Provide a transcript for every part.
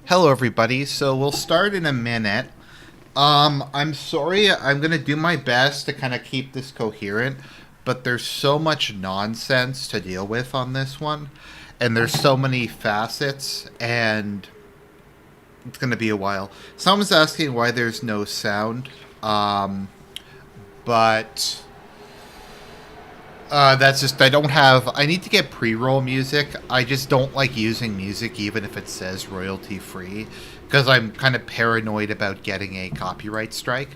Hello, everybody. So we'll start in a minute. I'm sorry. I'm gonna do my best to kind of keep this coherent, but there's so much nonsense to deal with on this one, and there's so many facets, and it's gonna be a while. Someone's asking why there's no sound, but that's just I don't have. I need to get pre-roll music. I just don't like using music, even if it says royalty free, because I'm kind of paranoid about getting a copyright strike.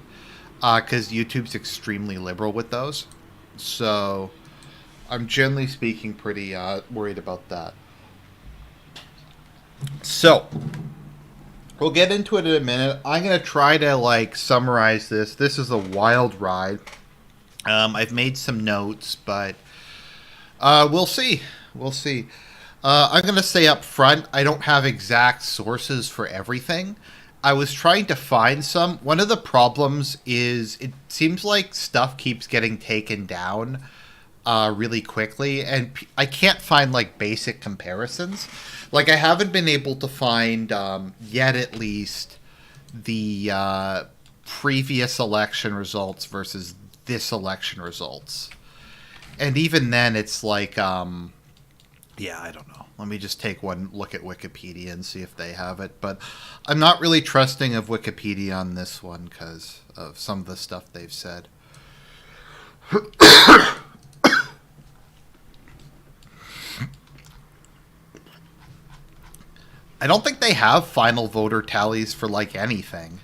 Because YouTube's extremely liberal with those, so I'm generally speaking pretty worried about that. So we'll get into it in a minute. I'm gonna try to summarize this. This is a wild ride. I've made some notes, but we'll see. We'll see. I'm going to say up front, I don't have exact sources for everything. I was trying to find some. One of the problems is it seems like stuff keeps getting taken down really quickly, and I can't find basic comparisons. I haven't been able to find yet, at least, the previous election results versus this election results. And even then, it's yeah, I don't know. Let me just take one look at Wikipedia and see if they have it. But I'm not really trusting of Wikipedia on this one because of some of the stuff they've said. I don't think they have final voter tallies for anything.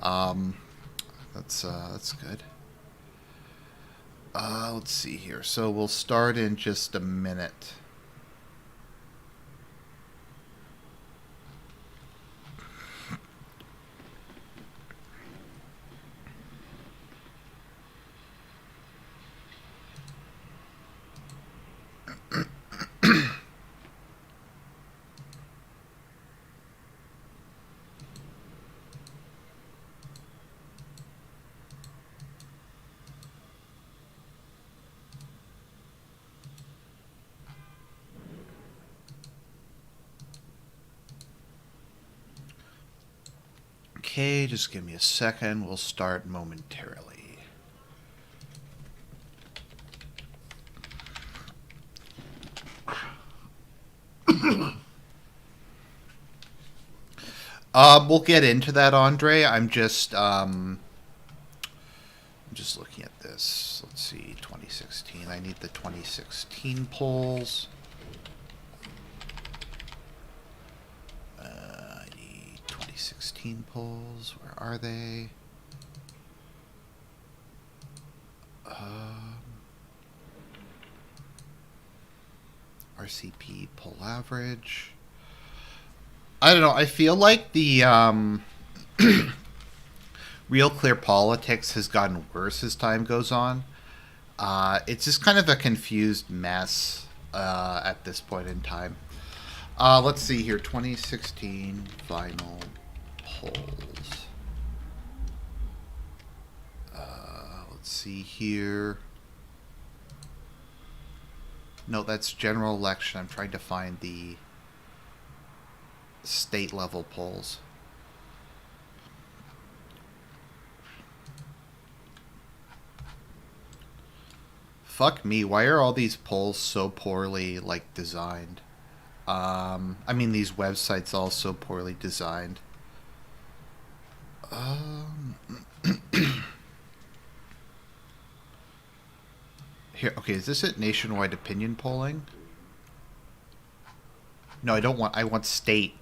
That's good. Let's see here. So we'll start in just a minute. Okay, just give me a second. We'll start momentarily. We'll get into that, Andre. I'm just looking at this. Let's see, 2016. I need the 2016 polls. I need 2016 polls. Where are they? RCP poll average. I don't know. I feel like the Real Clear Politics has gotten worse as time goes on. It's just kind of a confused mess at this point in time. Let's see here. 2016 final polls. Let's see here. No, that's general election. I'm trying to find the state level polls. Fuck me, why are all these polls so poorly designed? I mean, these websites all so poorly designed. Here, okay, is this it? Nationwide opinion polling? No, I want state.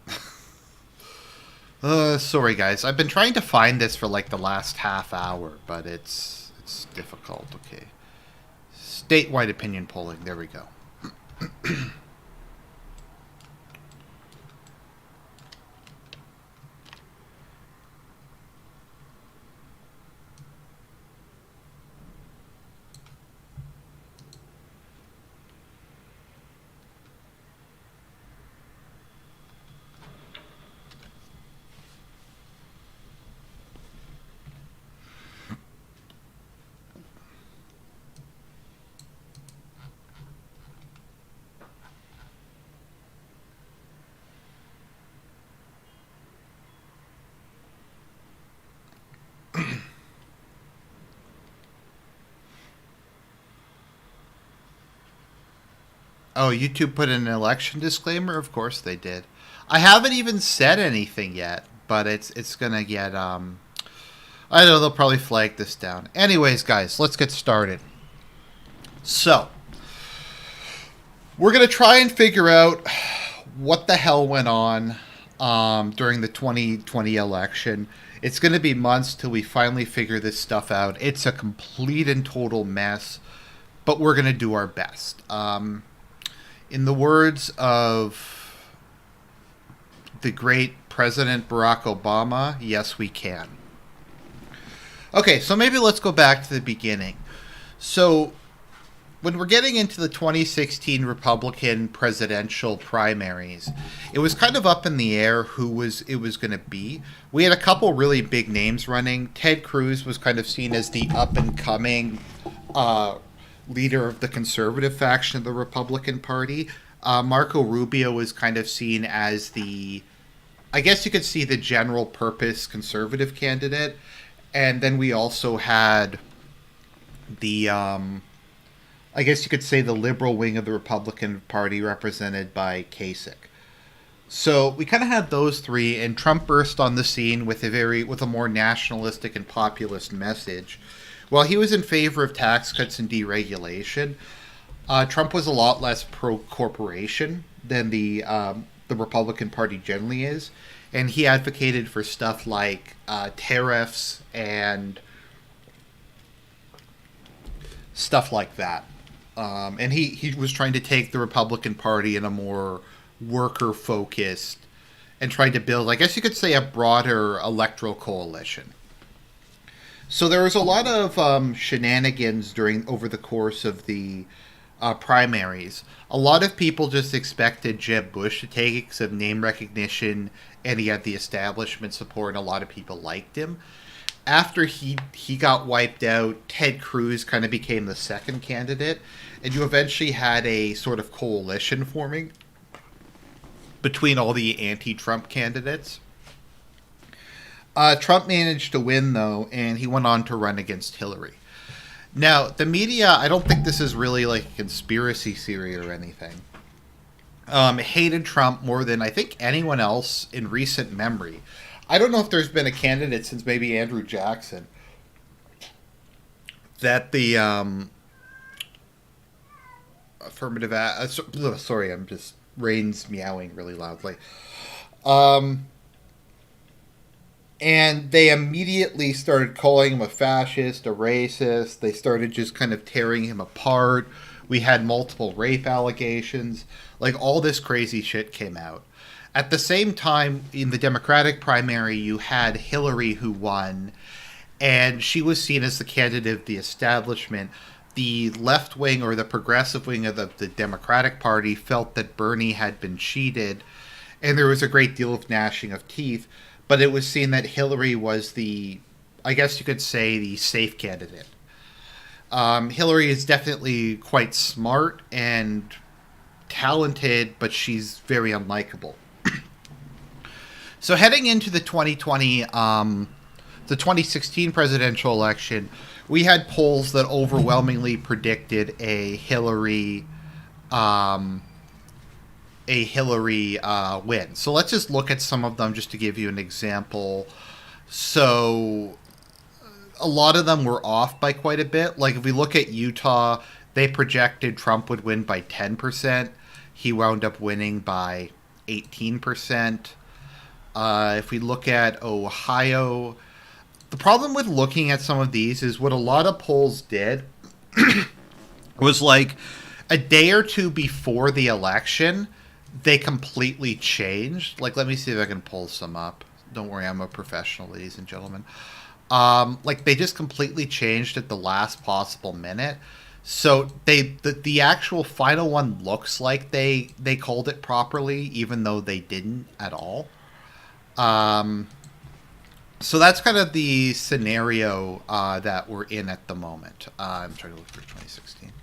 Sorry guys. I've been trying to find this for the last half hour, but it's difficult. Okay. Statewide opinion polling. There we go. Oh, YouTube put in an election disclaimer? Of course they did. I haven't even said anything yet, but it's gonna get I don't know, they'll probably flag this down. Anyways, guys, let's get started. So, we're gonna try and figure out what the hell went on during the 2020 election. It's going to be months till we finally figure this stuff out. It's a complete and total mess, but we're going to do our best. In the words of the great President Barack Obama, yes, we can. Okay, so maybe let's go back to the beginning. So, when we're getting into the 2016 Republican presidential primaries, it was kind of up in the air who it was going to be. We had a couple really big names running. Ted Cruz was kind of seen as the up-and-coming leader of the conservative faction of the Republican Party. Marco Rubio was kind of seen as I guess you could see the general-purpose conservative candidate. And then we also had I guess you could say the liberal wing of the Republican Party represented by Kasich. So we kind of had those three, and Trump burst on the scene with a more nationalistic and populist message. While he was in favor of tax cuts and deregulation, Trump was a lot less pro-corporation than the Republican Party generally is, and he advocated for stuff like tariffs and stuff like that. And he was trying to take the Republican Party in a more worker-focused and tried to build, I guess you could say, a broader electoral coalition. So there was a lot of shenanigans over the course of the primaries. A lot of people just expected Jeb Bush to take it because of name recognition, and he had the establishment support, and a lot of people liked him. After he got wiped out, Ted Cruz kind of became the second candidate, and you eventually had a sort of coalition forming between all the anti-Trump candidates. Trump managed to win, though, and he went on to run against Hillary. Now, the media, I don't think this is really like a conspiracy theory or anything, hated Trump more than I think anyone else in recent memory. I don't know if there's been a candidate since maybe Andrew Jackson that the affirmative... sorry, I'm just... Rain's meowing really loudly. And they immediately started calling him a fascist, a racist. They started just kind of tearing him apart. We had multiple rape allegations. Like, all this crazy shit came out. At the same time, in the Democratic primary, you had Hillary who won, and she was seen as the candidate of the establishment. The left wing or the progressive wing of the Democratic Party felt that Bernie had been cheated, and there was a great deal of gnashing of teeth, but it was seen that Hillary was I guess you could say, the safe candidate. Hillary is definitely quite smart and talented, but she's very unlikable. So heading into the 2016 presidential election, we had polls that overwhelmingly predicted a Hillary win. So let's just look at some of them just to give you an example. So a lot of them were off by quite a bit. Like if we look at Utah, they projected Trump would win by 10%. He wound up winning by 18%. If we look at Ohio, the problem with looking at some of these is what a lot of polls did was like a day or two before the election, they completely changed. Like, let me see if I can pull some up. Don't worry, I'm a professional, ladies and gentlemen. Like, they just completely changed at the last possible minute. So the actual final one looks like they called it properly, even though they didn't at all. So that's kind of the scenario that we're in at the moment. I'm trying to look for 2016.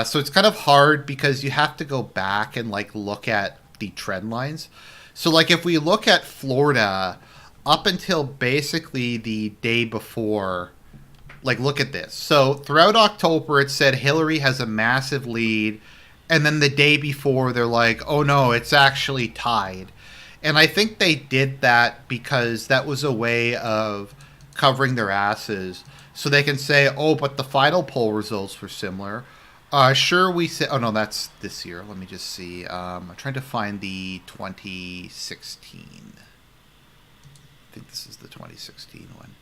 So it's kind of hard because you have to go back and like look at the trend lines. So like if we look at Florida up until basically the day before, like look at this. So throughout October it said Hillary has a massive lead And then the day before, they're like, oh no, it's actually tied. And I think they did that because that was a way of covering their asses. So they can say, oh, but the final poll results were similar. Sure, we said, oh no, that's this year. Let me just see. I'm trying to find the 2016. I think this is the 2016 one.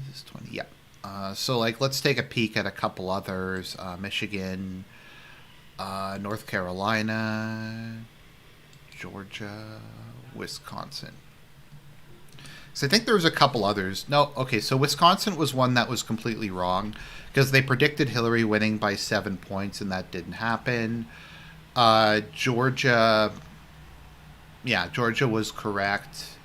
This is 20, yeah. So, like, let's take a peek at a couple others. Michigan, North Carolina, Georgia, Wisconsin. So I think there was a couple others. No, okay, so Wisconsin was one that was completely wrong because they predicted Hillary winning by 7 points, and that didn't happen. Georgia, yeah, Georgia was correct.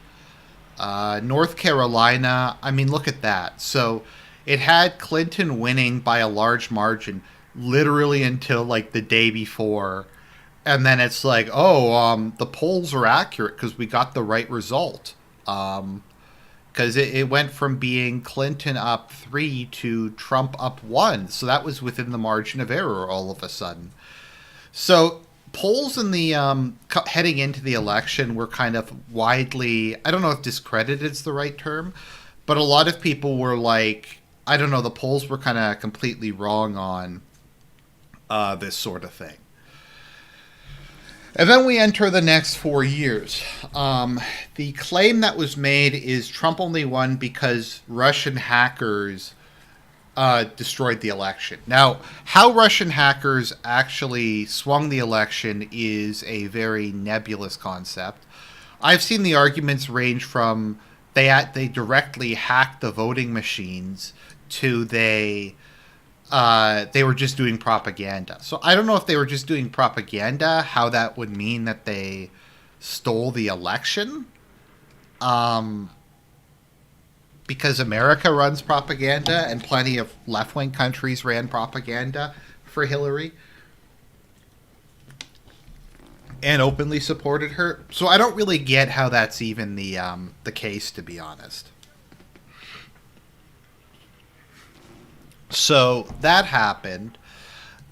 North Carolina, I mean, look at that. So it had Clinton winning by a large margin literally until like the day before. And then it's like, oh, the polls are accurate because we got the right result. Because it went from being Clinton up 3 to Trump up 1. So that was within the margin of error all of a sudden. So polls in the heading into the election were kind of widely, I don't know if discredited is the right term, but a lot of people were like, I don't know, the polls were kind of completely wrong on this sort of thing. And then we enter the next 4 years. The claim that was made is Trump only won because Russian hackers destroyed the election. Now, how Russian hackers actually swung the election is a very nebulous concept. I've seen the arguments range from they directly hacked the voting machines to they were just doing propaganda. So I don't know if they were just doing propaganda, how that would mean that they stole the election. Because America runs propaganda and plenty of left-wing countries ran propaganda for Hillary and openly supported her. So I don't really get how that's even the case, to be honest. So that happened,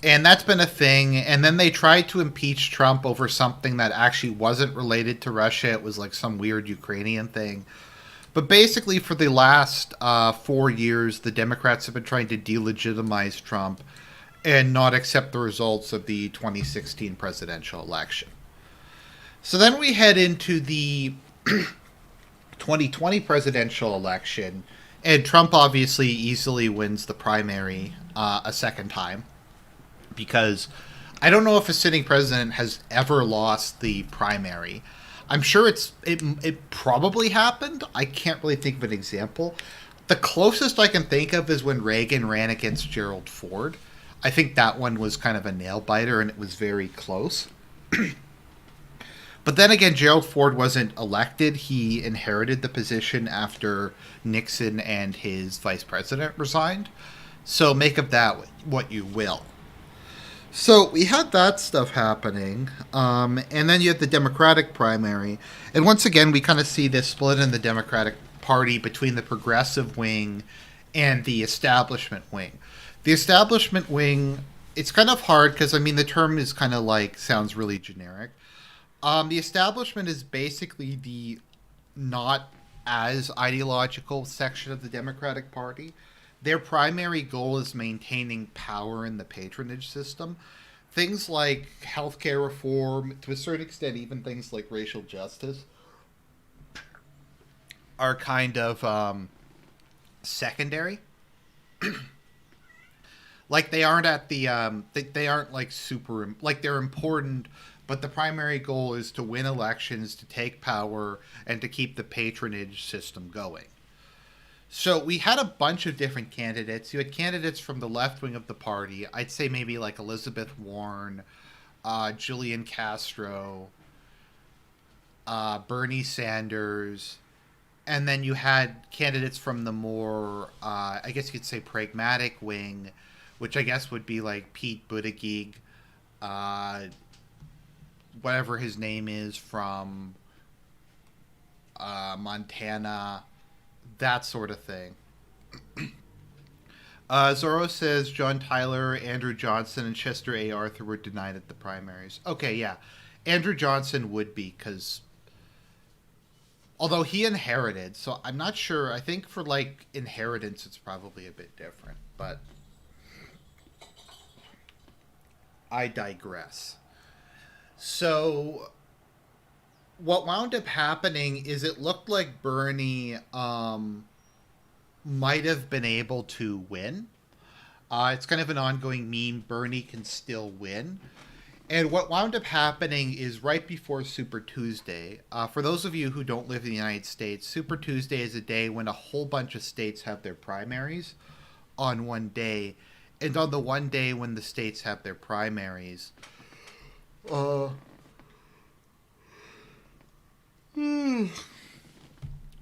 and that's been a thing. And then they tried to impeach Trump over something that actually wasn't related to Russia. It was like some weird Ukrainian thing. But basically, for the last 4 years, the Democrats have been trying to delegitimize Trump and not accept the results of the 2016 presidential election. So then we head into the 2020 presidential election, and Trump obviously easily wins the primary a second time because I don't know if a sitting president has ever lost the primary. I'm sure it probably happened. I can't really think of an example. The closest I can think of is when Reagan ran against Gerald Ford. I think that one was kind of a nail biter and it was very close. But then again, Gerald Ford wasn't elected. He inherited the position after Nixon and his vice president resigned. So make of that what you will. So we had that stuff happening, and then you had the Democratic primary. And once again, we kind of see this split in the Democratic Party between the progressive wing and the establishment wing. The establishment wing, it's kind of hard because, I mean, the term is kind of like, sounds really generic. The establishment is basically the not as ideological section of the Democratic Party. Their primary goal is maintaining power in the patronage system. Things like healthcare reform, to a certain extent, even things like racial justice, are kind of secondary. Like they aren't at the they aren't like super, like they're important, but the primary goal is to win elections, to take power, and to keep the patronage system going. So we had a bunch of different candidates. You had candidates from the left wing of the party. I'd say maybe like Elizabeth Warren, Julian Castro, Bernie Sanders, and then you had candidates from the more, I guess you could say, pragmatic wing, which I guess would be like Pete Buttigieg, whatever his name is, from Montana, that sort of thing. Zorro says John Tyler, Andrew Johnson, and Chester A. Arthur were denied at the primaries. Okay, yeah. Andrew Johnson would be, because although he inherited, so I'm not sure. I think for like inheritance, it's probably a bit different, but I digress. So what wound up happening is it looked like Bernie might have been able to win. It's kind of an ongoing meme. Bernie can still win. And what wound up happening is right before Super Tuesday. For those of you who don't live in the United States, Super Tuesday is a day when a whole bunch of states have their primaries on one day. And on the one day when the states have their primaries, uh,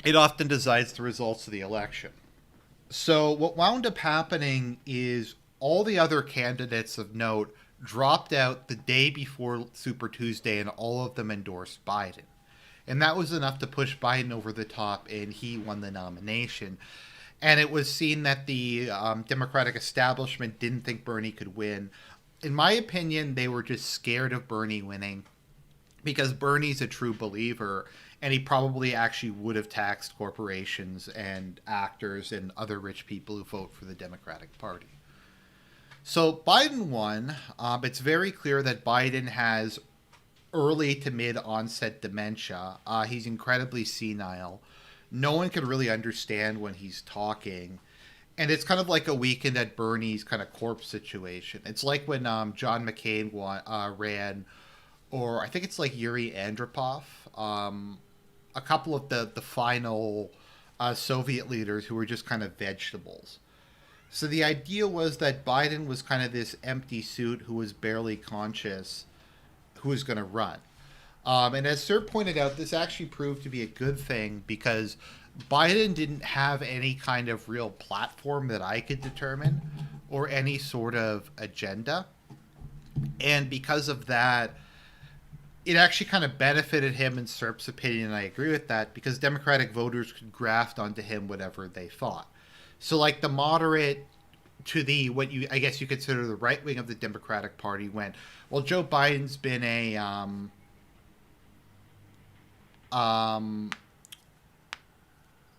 it often decides the results of the election. So what wound up happening is all the other candidates of note dropped out the day before Super Tuesday, and all of them endorsed Biden. And that was enough to push Biden over the top, and he won the nomination. And it was seen that the Democratic establishment didn't think Bernie could win. In my opinion, they were just scared of Bernie winning because Bernie's a true believer, and he probably actually would have taxed corporations and actors and other rich people who vote for the Democratic Party. So Biden won. It's very clear that Biden has early to mid onset dementia. He's incredibly senile. No one can really understand when he's talking. And it's kind of like a weekend at Bernie's kind of corpse situation. It's like when John McCain ran, or I think it's like Yuri Andropov, a couple of the final Soviet leaders who were just kind of vegetables. So the idea was that Biden was kind of this empty suit who was barely conscious, who was going to run. And as Sir pointed out, this actually proved to be a good thing because Biden didn't have any kind of real platform that I could determine or any sort of agenda. And because of that, it actually kind of benefited him in Sirp's opinion, and I agree with that, because Democratic voters could graft onto him whatever they thought. So, like the moderate to the what you I guess you consider the right wing of the Democratic Party went, well, Joe Biden's been a um,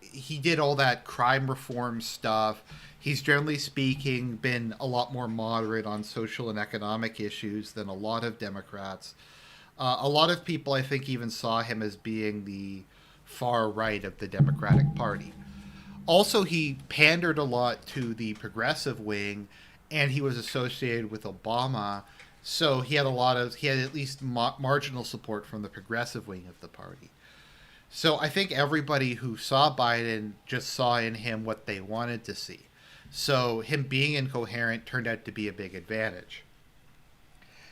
he did all that crime reform stuff. He's generally speaking been a lot more moderate on social and economic issues than a lot of Democrats. A lot of people, I think, even saw him as being the far right of the Democratic Party. Also, he pandered a lot to the progressive wing, and he was associated with Obama, so he had at least marginal support from the progressive wing of the party. So I think everybody who saw Biden just saw in him what they wanted to see. So him being incoherent turned out to be a big advantage.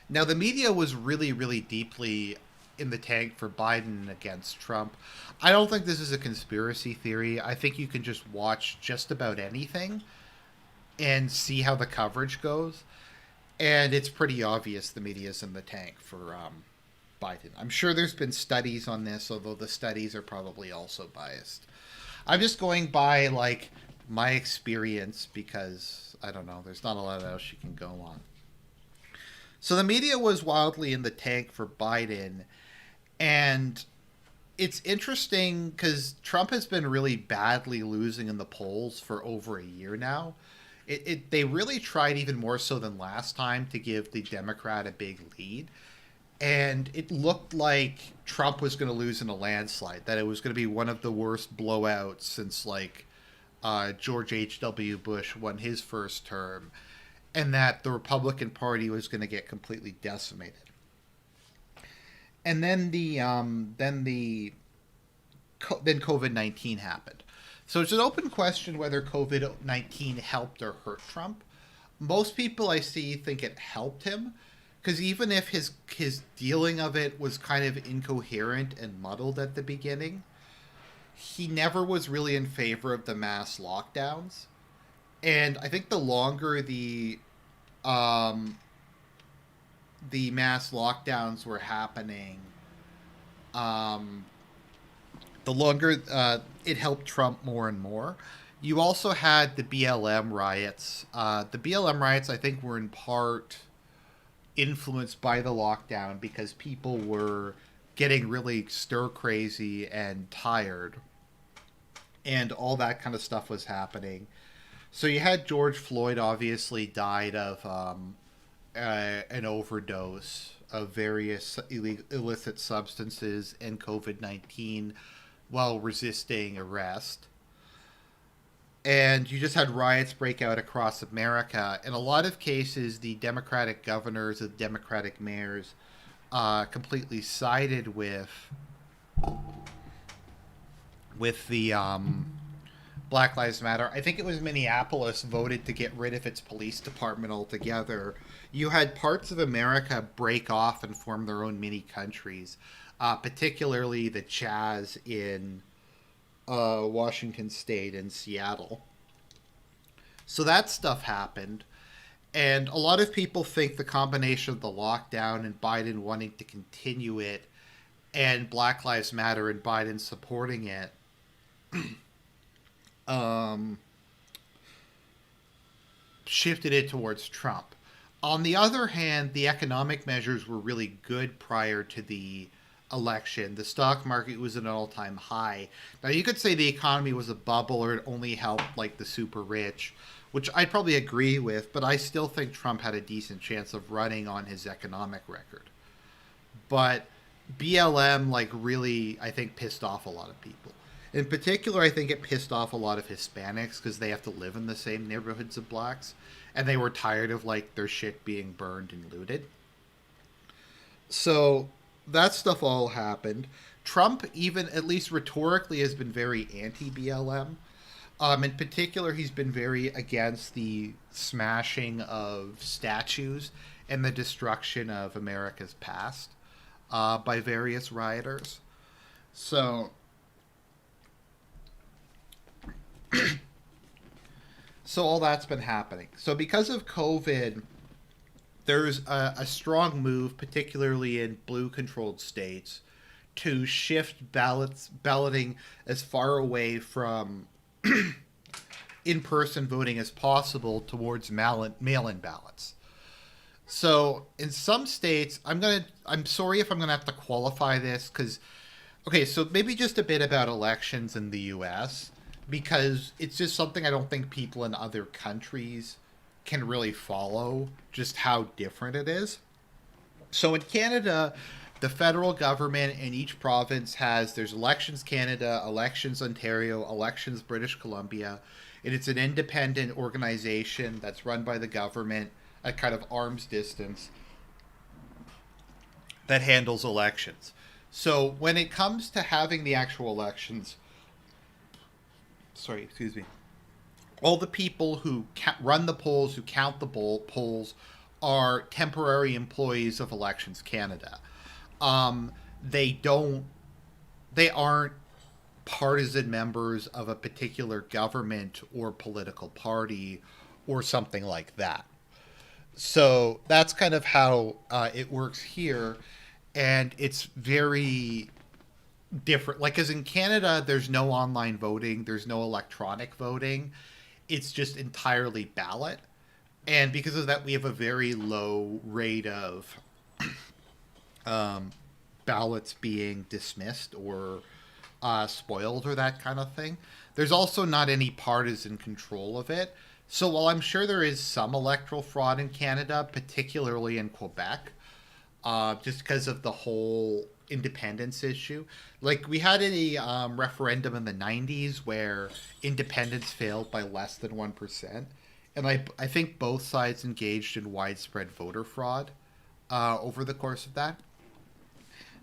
Now, the media was really, really deeply in the tank for Biden against Trump. I don't think this is a conspiracy theory. I think you can just watch just about anything and see how the coverage goes. And it's pretty obvious the media's in the tank for Biden. I'm sure there's been studies on this, although the studies are probably also biased. I'm just going by like my experience because I don't know. There's not a lot else you can go on. So the media was wildly in the tank for Biden, and it's interesting because Trump has been really badly losing in the polls for over a year now. They really tried even more so than last time to give the Democrat a big lead. And it looked like Trump was going to lose in a landslide, that it was going to be one of the worst blowouts since like George H.W. Bush won his first term, and that the Republican Party was going to get completely decimated. And then COVID-19 happened. So it's an open question whether COVID-19 helped or hurt Trump. Most people I see think it helped him because even if his dealing of it was kind of incoherent and muddled at the beginning, he never was really in favor of the mass lockdowns. And I think um, the mass lockdowns were happening, um, the longer it helped Trump more and more. You also had the BLM riots. The BLM riots, I think, were in part influenced by the lockdown because people were getting really stir crazy and tired, and all that kind of stuff was happening. So you had George Floyd obviously died of an overdose of various illicit substances and COVID 19 while resisting arrest. And you just had riots break out across America. In a lot of cases, the Democratic governors, the Democratic mayors, completely sided with the Black Lives Matter. I think it was Minneapolis voted to get rid of its police department altogether. You had parts of America break off and form their own mini countries, particularly the Chaz in Washington State and Seattle. So that stuff happened. And a lot of people think the combination of the lockdown and Biden wanting to continue it and Black Lives Matter and Biden supporting it um, shifted it towards Trump. On the other hand, the economic measures were really good prior to the election. The stock market was at an all-time high. Now you could say the economy was a bubble or it only helped like the super rich, which I'd probably agree with, but I still think Trump had a decent chance of running on his economic record. But BLM like really I think pissed off a lot of people. In particular, I think it pissed off a lot of Hispanics because they have to live in the same neighborhoods of blacks, and they were tired of like their shit being burned and looted. So that stuff all happened. Trump, even at least rhetorically, has been very anti BLM. In particular, he's been very against the smashing of statues and the destruction of America's past by various rioters. So, so all that's been happening. So because of COVID, there's a strong move, particularly in blue-controlled states, to shift balloting as far away from in-person voting as possible towards mail-in ballots. So in some states, I'm sorry if I'm gonna have to qualify this because okay, so maybe just a bit about elections in the U.S. because it's just something I don't think people in other countries can really follow just how different it is. So in Canada, the federal government in each province there's Elections Canada, Elections Ontario, Elections British Columbia, and it's an independent organization that's run by the government at kind of arm's distance that handles elections. So when it comes to having the actual elections, sorry, excuse me, all the people who run the polls, who count the polls, are temporary employees of Elections Canada. Um, they don't, they aren't partisan members of a particular government or political party or something like that. So that's kind of how it works here, and it's very different. Like, as in Canada, there's no online voting, there's no electronic voting. It's just entirely ballot. And because of that, we have a very low rate of um, ballots being dismissed or spoiled or that kind of thing. There's also not any partisan control of it. So while I'm sure there is some electoral fraud in Canada, particularly in Quebec, just because of the whole independence issue. Like we had a referendum in the 90s where independence failed by less than 1%. And I think both sides engaged in widespread voter fraud over the course of that.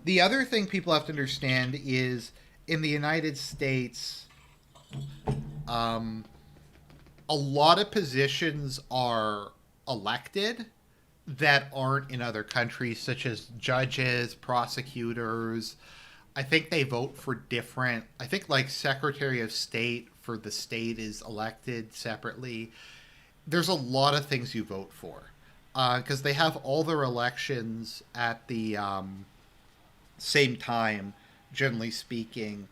The other thing people have to understand is in the United States, um, a lot of positions are elected that aren't in other countries, such as judges, prosecutors. I think they vote for different. I think like Secretary of State for the state is elected separately. There's a lot of things you vote for because they have all their elections at the same time, generally speaking.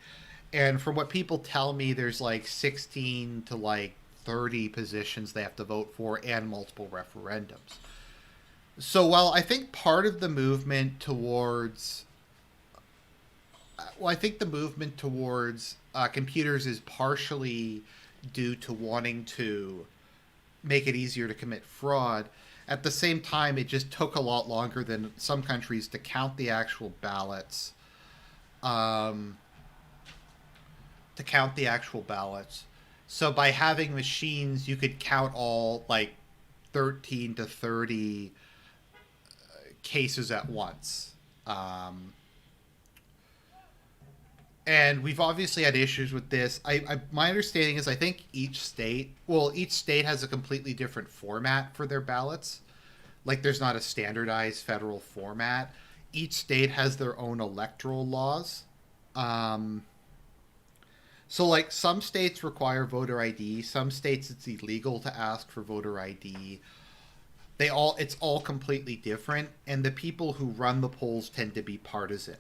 And from what people tell me, there's like 16 to like 30 positions they have to vote for and multiple referendums. So while I think part of the movement towards I think the movement towards computers is partially due to wanting to make it easier to commit fraud. At the same time, it just took a lot longer than some countries to count the actual ballots. Um, to count the actual ballots. So by having machines, you could count all like 13 to 30 cases at once. And we've obviously had issues with this. My understanding is I think each state has a completely different format for their ballots. Like there's not a standardized federal format. Each state has their own electoral laws. Um, so like some states require voter ID, some states it's illegal to ask for voter ID. It's all completely different, and the people who run the polls tend to be partisan.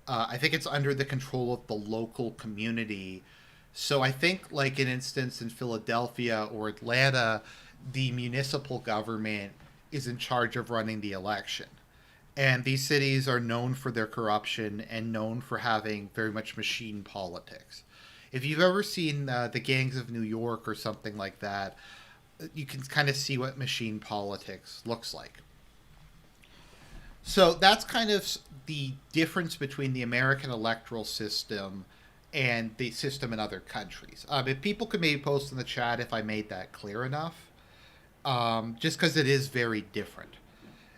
I think it's under the control of the local community. So I think, like an instance in Philadelphia or Atlanta, the municipal government is in charge of running the election. And these cities are known for their corruption and known for having very much machine politics. If you've ever seen the Gangs of New York or something like that, you can kind of see what machine politics looks like. So that's kind of the difference between the American electoral system and the system in other countries. If people could maybe post in the chat if I made that clear enough, just because it is very different.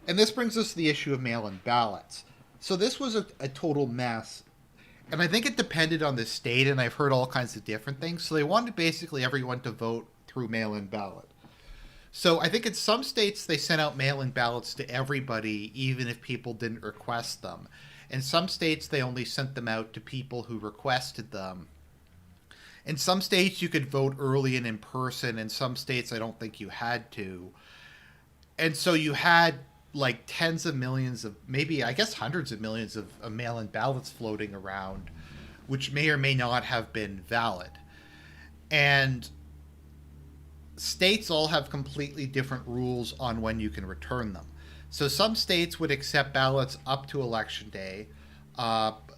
And this brings us to the issue of mail in ballots. So this was a total mess. And I think it depended on the state, and I've heard all kinds of different things. So they wanted basically everyone to vote through mail in ballot. So I think in some states they sent out mail-in ballots to everybody, even if people didn't request them. In some states they only sent them out to people who requested them. In some states you could vote early and in person. In some states I don't think you had to. And so you had like tens of millions of, maybe I guess hundreds of millions of mail-in ballots floating around, which may or may not have been valid. And states all have completely different rules on when you can return them. So some states would accept ballots up to election day,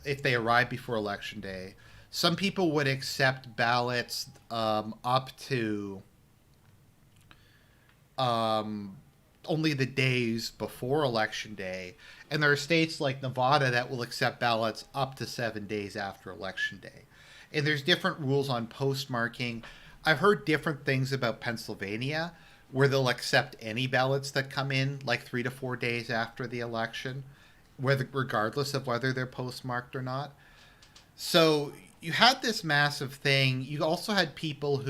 if they arrive before election day. Some people would accept ballots up to only the days before election day. And there are states like Nevada that will accept ballots up to 7 days after election day. And there's different rules on postmarking. I've heard different things about Pennsylvania, where they'll accept any ballots that come in like 3 to 4 days after the election, regardless of whether they're postmarked or not. So you had this massive thing. You also had people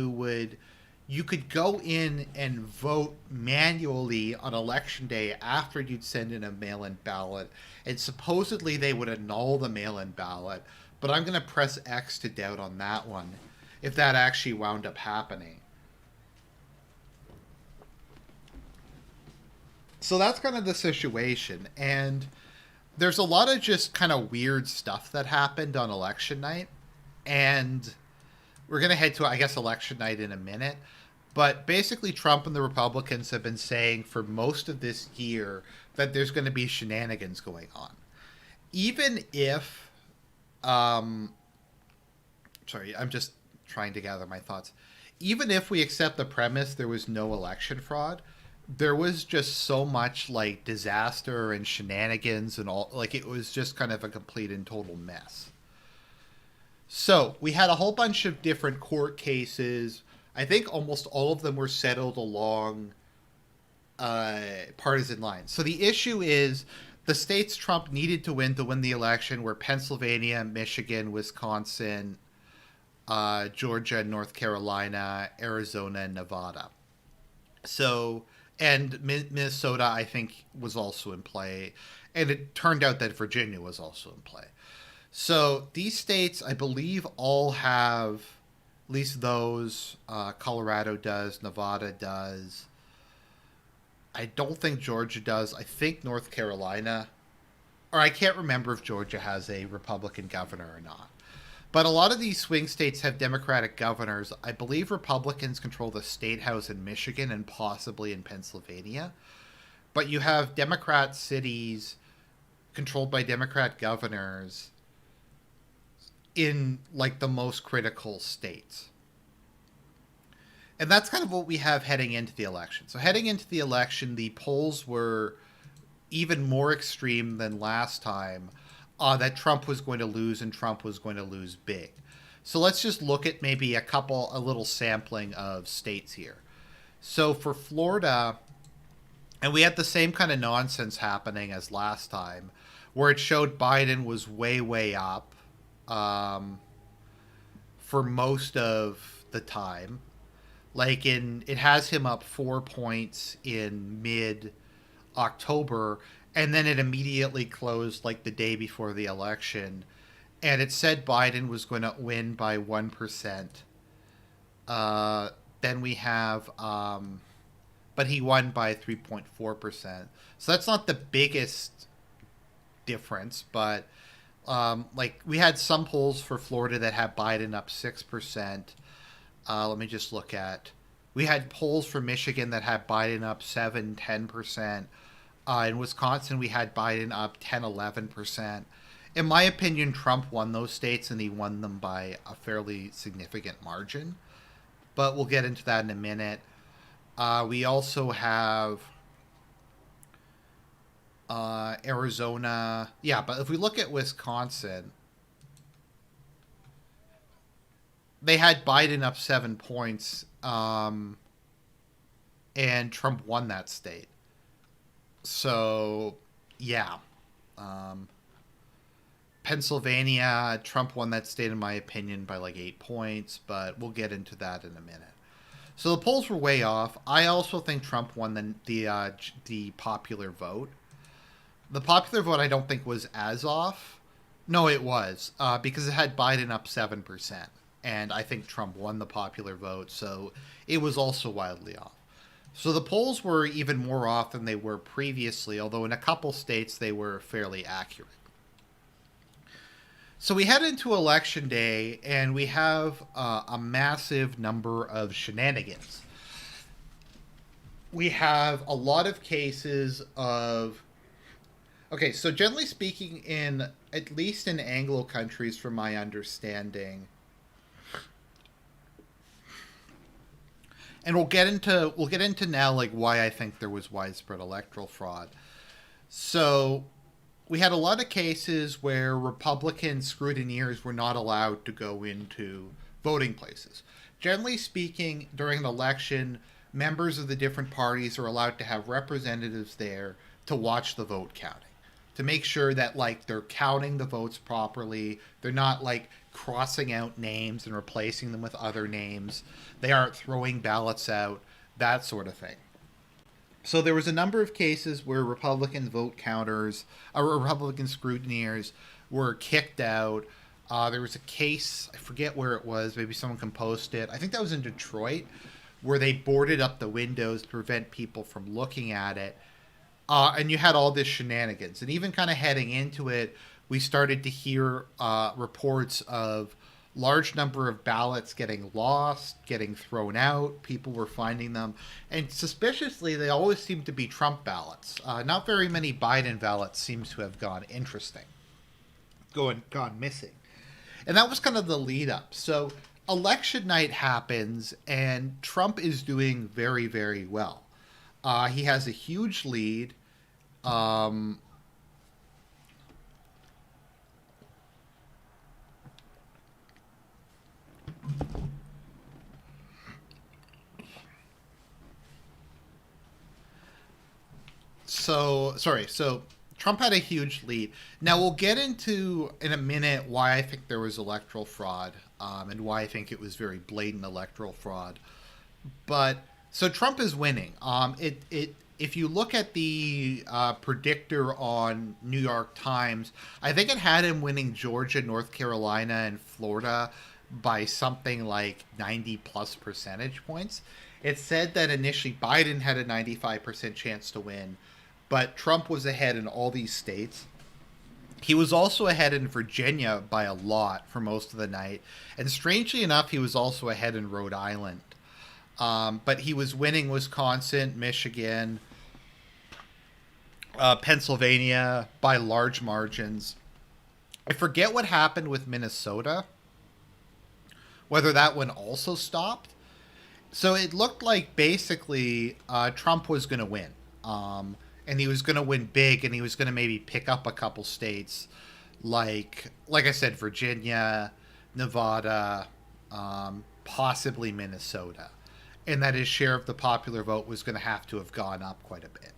you could go in and vote manually on election day after you'd send in a mail-in ballot, and supposedly they would annul the mail-in ballot. But I'm going to press X to doubt on that one, if that actually wound up happening. So that's kind of the situation. And there's a lot of just kind of weird stuff that happened on election night. And we're going to head to, I guess, election night in a minute. But basically, Trump and the Republicans have been saying for most of this year that there's going to be shenanigans going on. Even if, sorry, I'm just trying to gather my thoughts. Even if we accept the premise there was no election fraud, there was just so much like disaster and shenanigans and all. Like it was just kind of a complete and total mess. So we had a whole bunch of different court cases. I think almost all of them were settled along partisan lines. So the issue is the states Trump needed to win the election were Pennsylvania, Michigan, Wisconsin, Georgia, North Carolina, Arizona, and Nevada. So, and Minnesota, I think, was also in play. And it turned out that Virginia was also in play. So these states, I believe, all have, at least those, Colorado does, Nevada does. I don't think Georgia does. I think North Carolina, or I can't remember if Georgia has a Republican governor or not. But a lot of these swing states have Democratic governors. I believe Republicans control the state house in Michigan and possibly in Pennsylvania. But you have Democrat cities controlled by Democrat governors in like the most critical states. And that's kind of what we have heading into the election. So heading into the election, the polls were even more extreme than last time, that Trump was going to lose and Trump was going to lose big. So let's just look at maybe a little sampling of states here. So for Florida, and we had the same kind of nonsense happening as last time, where it showed Biden was way, way up for most of the time. Like it has him up 4 points in mid October, and then it immediately closed like the day before the election, and it said Biden was going to win by 1%. Then we have, but he won by 3.4%. So that's not the biggest difference, but like we had some polls for Florida that had Biden up 6%. Let me just look at. We had polls for Michigan that had Biden up 10%. In Wisconsin, we had Biden up 11%. In my opinion, Trump won those states, and he won them by a fairly significant margin. But we'll get into that in a minute. We also have Arizona. Yeah, but if we look at Wisconsin, they had Biden up 7 points, and Trump won that state. So, yeah. Pennsylvania, Trump won that state, in my opinion, by like 8 points, but we'll get into that in a minute. So the polls were way off. I also think Trump won the popular vote. The popular vote I don't think was as off. No, it was, because it had Biden up 7%. And I think Trump won the popular vote, so it was also wildly off. So the polls were even more off than they were previously, although in a couple states they were fairly accurate. So we head into Election Day, and we have a massive number of shenanigans. We have a lot of cases of... Okay, so generally speaking, at least in Anglo countries, from my understanding... And we'll get into now like why I think there was widespread electoral fraud. So we had a lot of cases where Republican scrutineers were not allowed to go into voting places. Generally speaking, during an election, members of the different parties are allowed to have representatives there to watch the vote counting, to make sure that like they're counting the votes properly. They're not like crossing out names and replacing them with other names. They aren't throwing ballots out, that sort of thing. So there was a number of cases where Republican vote counters, or Republican scrutineers, were kicked out. There was a case, I forget where it was, maybe someone can post it. I think that was in Detroit, where they boarded up the windows to prevent people from looking at it. And you had all this shenanigans. And even kind of heading into it, we started to hear reports of large number of ballots getting lost, getting thrown out. People were finding them. And suspiciously, they always seem to be Trump ballots. Not very many Biden ballots seem to have gone missing. And that was kind of the lead up. So election night happens, and Trump is doing very, very well. He has a huge lead. So Trump had a huge lead. Now we'll get into in a minute why I think there was electoral fraud, and why I think it was very blatant electoral fraud. But so Trump is winning. If you look at the predictor on New York Times, I think it had him winning Georgia, North Carolina, and Florida by something like 90 plus percentage points. It said that initially Biden had a 95% chance to win, but Trump was ahead in all these states. He was also ahead in Virginia by a lot for most of the night. And strangely enough, he was also ahead in Rhode Island. But he was winning Wisconsin, Michigan, Pennsylvania by large margins. I forget what happened with Minnesota, whether that one also stopped. So it looked like basically Trump was going to win. And he was going to win big, and he was going to maybe pick up a couple states like I said, Virginia, Nevada, possibly Minnesota, and that his share of the popular vote was going to have gone up quite a bit.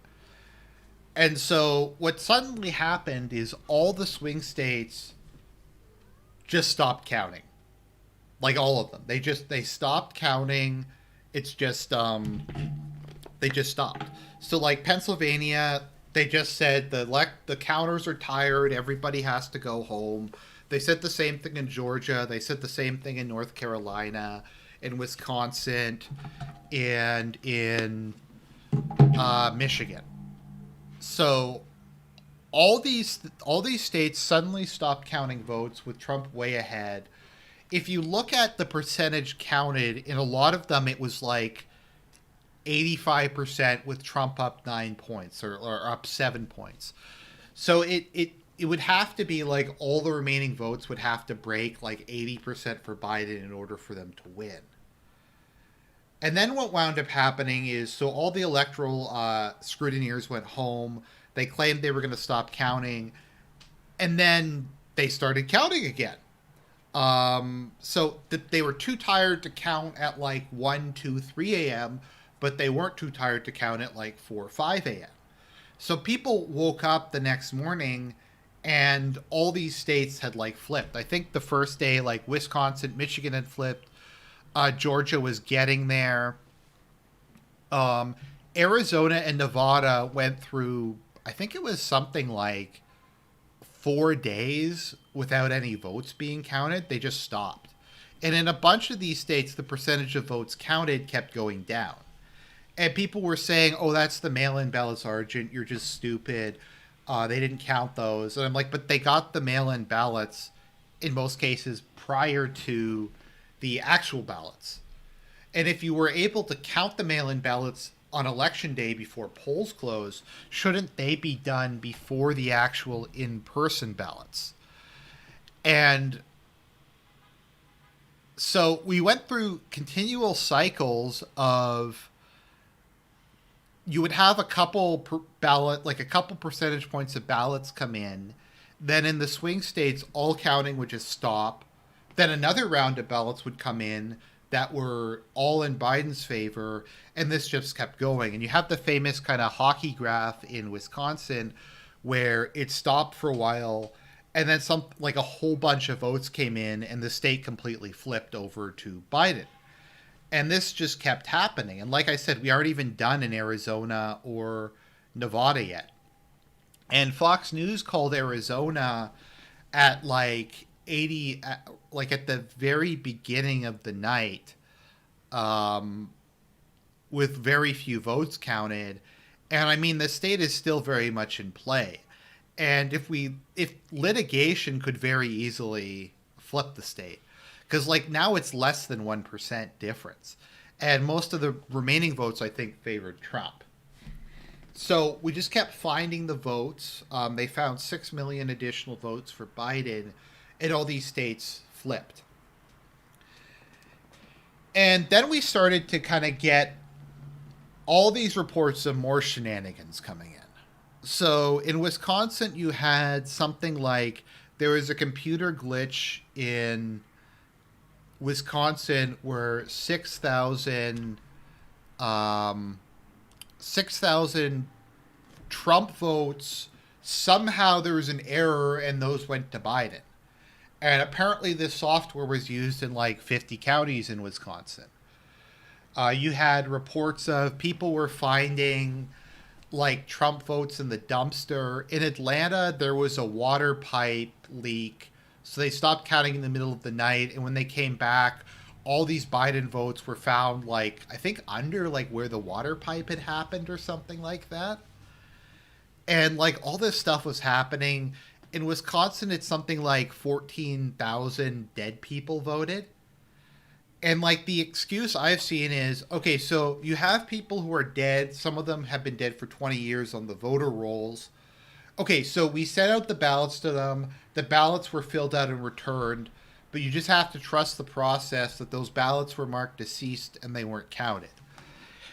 And so what suddenly happened is all the swing states just stopped counting. Like all of them. They stopped counting. It's just they just stopped. So like Pennsylvania, they just said the counters are tired, everybody has to go home. They said the same thing in Georgia, they said the same thing in North Carolina, in Wisconsin, and in Michigan. So all these states suddenly stopped counting votes with Trump way ahead. If you look at the percentage counted, in a lot of them it was like 85% with Trump up 9 points or up 7 points. So it would have to be like all the remaining votes would have to break like 80% for Biden in order for them to win. And then what wound up happening is, so all the electoral scrutineers went home. They claimed they were going to stop counting. And then they started counting again. So they were too tired to count at like 1, 2, 3 a.m., but they weren't too tired to count at like 4 or 5 a.m. So people woke up the next morning and all these states had like flipped. I think the first day, like Wisconsin, Michigan had flipped. Georgia was getting there. Arizona and Nevada went through, I think it was something like 4 days without any votes being counted. They just stopped. And in a bunch of these states, the percentage of votes counted kept going down. And people were saying, oh, that's the mail-in ballots, Argent. You're just stupid. They didn't count those. And I'm like, but they got the mail-in ballots in most cases prior to the actual ballots. And if you were able to count the mail-in ballots on election day before polls close, shouldn't they be done before the actual in-person ballots? And so we went through continual cycles of, you would have a couple a couple percentage points of ballots come in. Then in the swing states, all counting would just stop. Then another round of ballots would come in that were all in Biden's favor, and this just kept going. And you have the famous kind of hockey graph in Wisconsin where it stopped for a while, and then a whole bunch of votes came in, and the state completely flipped over to Biden. And this just kept happening. And like I said, we aren't even done in Arizona or Nevada yet. And Fox News called Arizona at like 80, like at the very beginning of the night, with very few votes counted. And I mean, the state is still very much in play. And if litigation could very easily flip the state, because like now it's less than 1% difference. And most of the remaining votes, I think, favored Trump. So we just kept finding the votes. They found 6 million additional votes for Biden, and all these states flipped. And then we started to kind of get all these reports of more shenanigans coming in. So in Wisconsin, you had something like, there was a computer glitch in Wisconsin where 6,000 Trump votes, somehow there was an error and those went to Biden. And apparently this software was used in like 50 counties in Wisconsin. You had reports of people were finding like Trump votes in the dumpster. In Atlanta, there was a water pipe leak. So they stopped counting in the middle of the night. And when they came back, all these Biden votes were found, like, I think under like where the water pipe had happened or something like that. And like all this stuff was happening. In Wisconsin, it's something like 14,000 dead people voted. And like the excuse I've seen is, okay, so you have people who are dead. Some of them have been dead for 20 years on the voter rolls. Okay, so we sent out the ballots to them. The ballots were filled out and returned, but you just have to trust the process that those ballots were marked deceased and they weren't counted.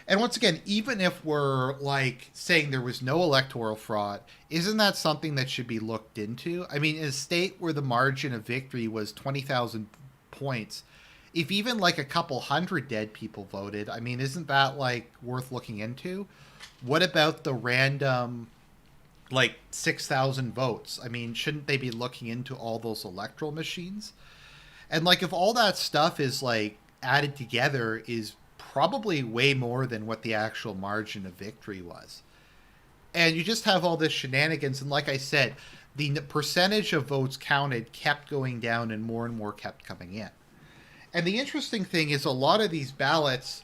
And once again, even if we're like saying there was no electoral fraud, isn't that something that should be looked into? I mean, in a state where the margin of victory was 20,000 points, if even like a couple hundred dead people voted, I mean, isn't that like worth looking into? What about the random like 6,000 votes? I mean, shouldn't they be looking into all those electoral machines? And like if all that stuff is like added together is probably way more than what the actual margin of victory was. And you just have all this shenanigans. And like I said, the percentage of votes counted kept going down and more kept coming in. And the interesting thing is a lot of these ballots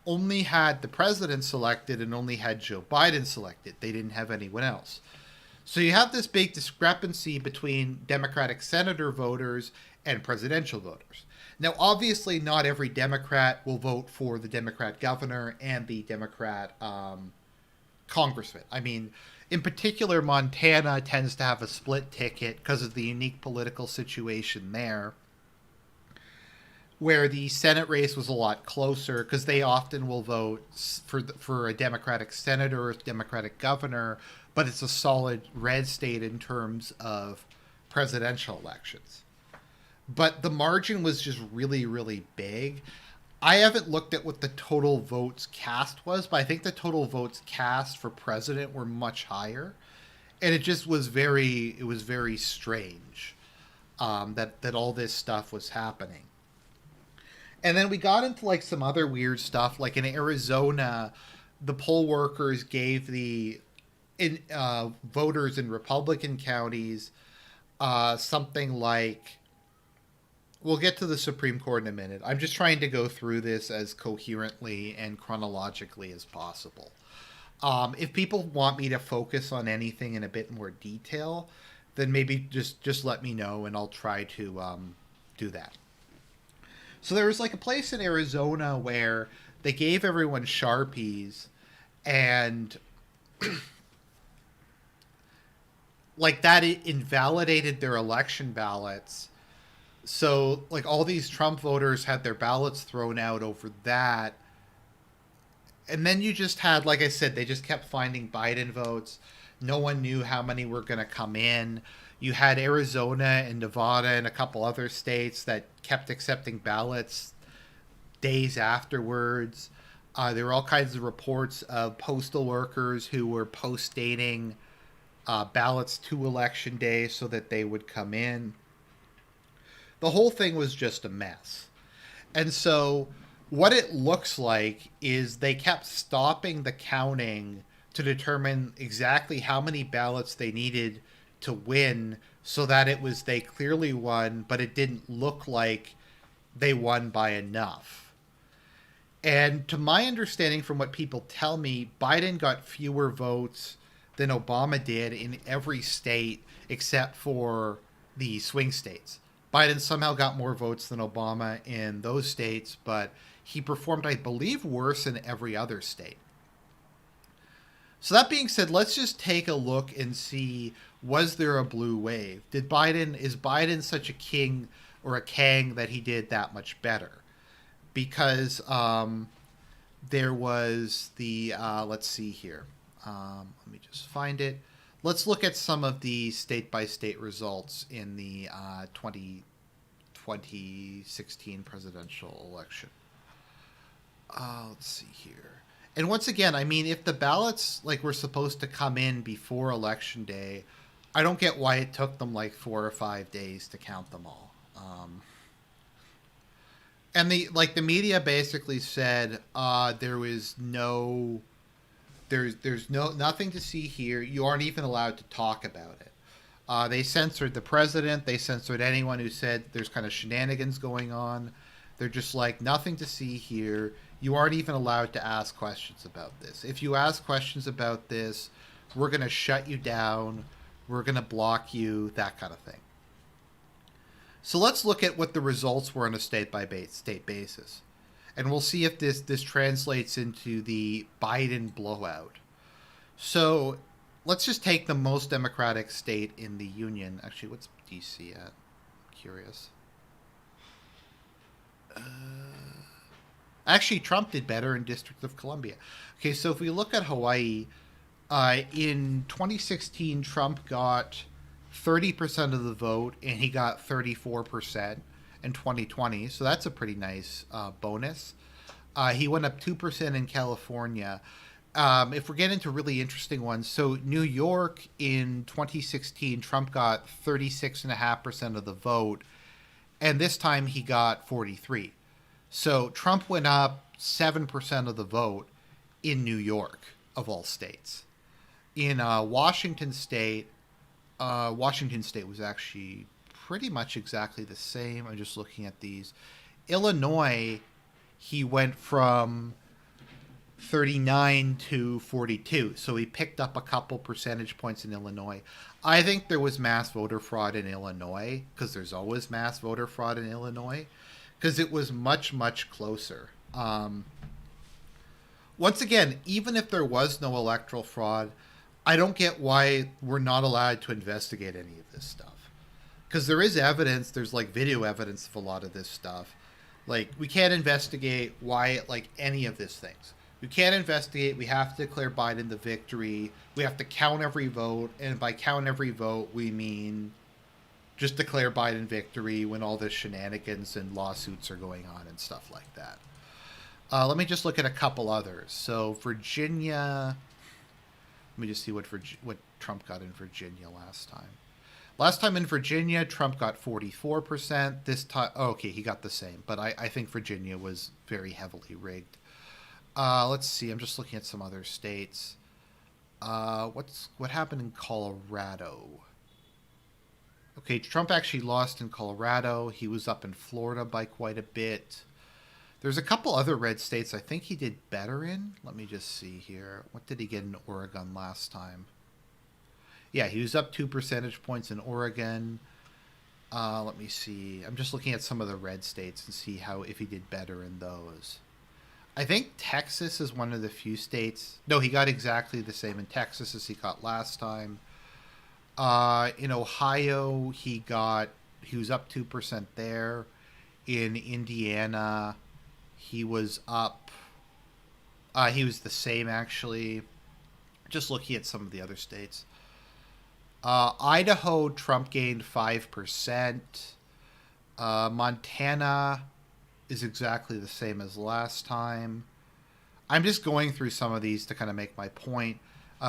only had the president selected and only had Joe Biden selected. They didn't have anyone else. So you have this big discrepancy between Democratic senator voters and presidential voters. Now, obviously, not every Democrat will vote for the Democrat governor and the Democrat congressman. I mean, in particular, Montana tends to have a split ticket because of the unique political situation there, where the Senate race was a lot closer because they often will vote for a Democratic senator or a Democratic governor, but it's a solid red state in terms of presidential elections. But the margin was just really, really big. I haven't looked at what the total votes cast was, but I think the total votes cast for president were much higher, and it just was very strange that all this stuff was happening. And then we got into like some other weird stuff, like in Arizona, the poll workers gave the voters in Republican counties something like. We'll get to the Supreme Court in a minute. I'm just trying to go through this as coherently and chronologically as possible. If people want me to focus on anything in a bit more detail, then maybe just let me know and I'll try to do that. So there was like a place in Arizona where they gave everyone Sharpies and like that it invalidated their election ballots. So, like, all these Trump voters had their ballots thrown out over that. And then you just had, like I said, they just kept finding Biden votes. No one knew how many were going to come in. You had Arizona and Nevada and a couple other states that kept accepting ballots days afterwards. There were all kinds of reports of postal workers who were post-dating ballots to Election Day so that they would come in. The whole thing was just a mess. And so what it looks like is they kept stopping the counting to determine exactly how many ballots they needed to win so that it was they clearly won, but it didn't look like they won by enough. And to my understanding from what people tell me, Biden got fewer votes than Obama did in every state except for the swing states. Biden somehow got more votes than Obama in those states, but he performed, I believe, worse in every other state. So that being said, let's just take a look and see, was there a blue wave? Is Biden such a king or a kang that he did that much better? Because there was the, let's see here. Let me just find it. Let's look at some of the state-by-state results in the 2016 presidential election. Let's see here. And once again, I mean, if the ballots like were supposed to come in before Election Day, I don't get why it took them like 4 or 5 days to count them all. And the media basically said there was no. There's nothing to see here. You aren't even allowed to talk about it. They censored the president. They censored anyone who said there's kind of shenanigans going on. They're just like, nothing to see here. You aren't even allowed to ask questions about this. If you ask questions about this, we're going to shut you down. We're going to block you, that kind of thing. So let's look at what the results were on a state by state basis. And we'll see if this translates into the Biden blowout. So let's just take the most Democratic state in the union. Actually, what's DC at? I'm curious. Actually, Trump did better in District of Columbia. Okay, so if we look at Hawaii, in 2016, Trump got 30% of the vote, and he got 34% in 2020. So that's a pretty nice bonus. He went up 2% in California. If we're getting into really interesting ones, so New York in 2016, Trump got 36.5% of the vote, and this time he got 43. So Trump went up 7% of the vote in New York, of all states. In Washington State was actually pretty much exactly the same. I'm just looking at these. Illinois, he went from 39 to 42. So he picked up a couple percentage points in Illinois. I think there was mass voter fraud in Illinois, because there's always mass voter fraud in Illinois, because it was much, much closer. Once again, even if there was no electoral fraud, I don't get why we're not allowed to investigate any of this stuff. Because there is evidence, there's like video evidence of a lot of this stuff. Like, we can't investigate why, like, any of these things. We can't investigate, we have to declare Biden the victory, we have to count every vote, and by count every vote, we mean just declare Biden victory when all this shenanigans and lawsuits are going on and stuff like that. Let me just look at a couple others. So Virginia, let me just see what Trump got in Virginia last time. Last time in Virginia, Trump got 44%. This time, okay, he got the same, but I think Virginia was very heavily rigged. Let's see. I'm just looking at some other states. What happened in Colorado? Okay, Trump actually lost in Colorado. He was up in Florida by quite a bit. There's a couple other red states I think he did better in. Let me just see here. What did he get in Oregon last time? Yeah, he was up 2 percentage points in Oregon. Let me see. I'm just looking at some of the red states and see if he did better in those. I think Texas is one of the few states. No, he got exactly the same in Texas as he got last time. In Ohio, he was up 2% there. In Indiana, he was up. He was the same, actually. Just looking at some of the other states. Idaho, Trump gained 5%. Montana is exactly the same as last time. I'm just going through some of these to kind of make my point.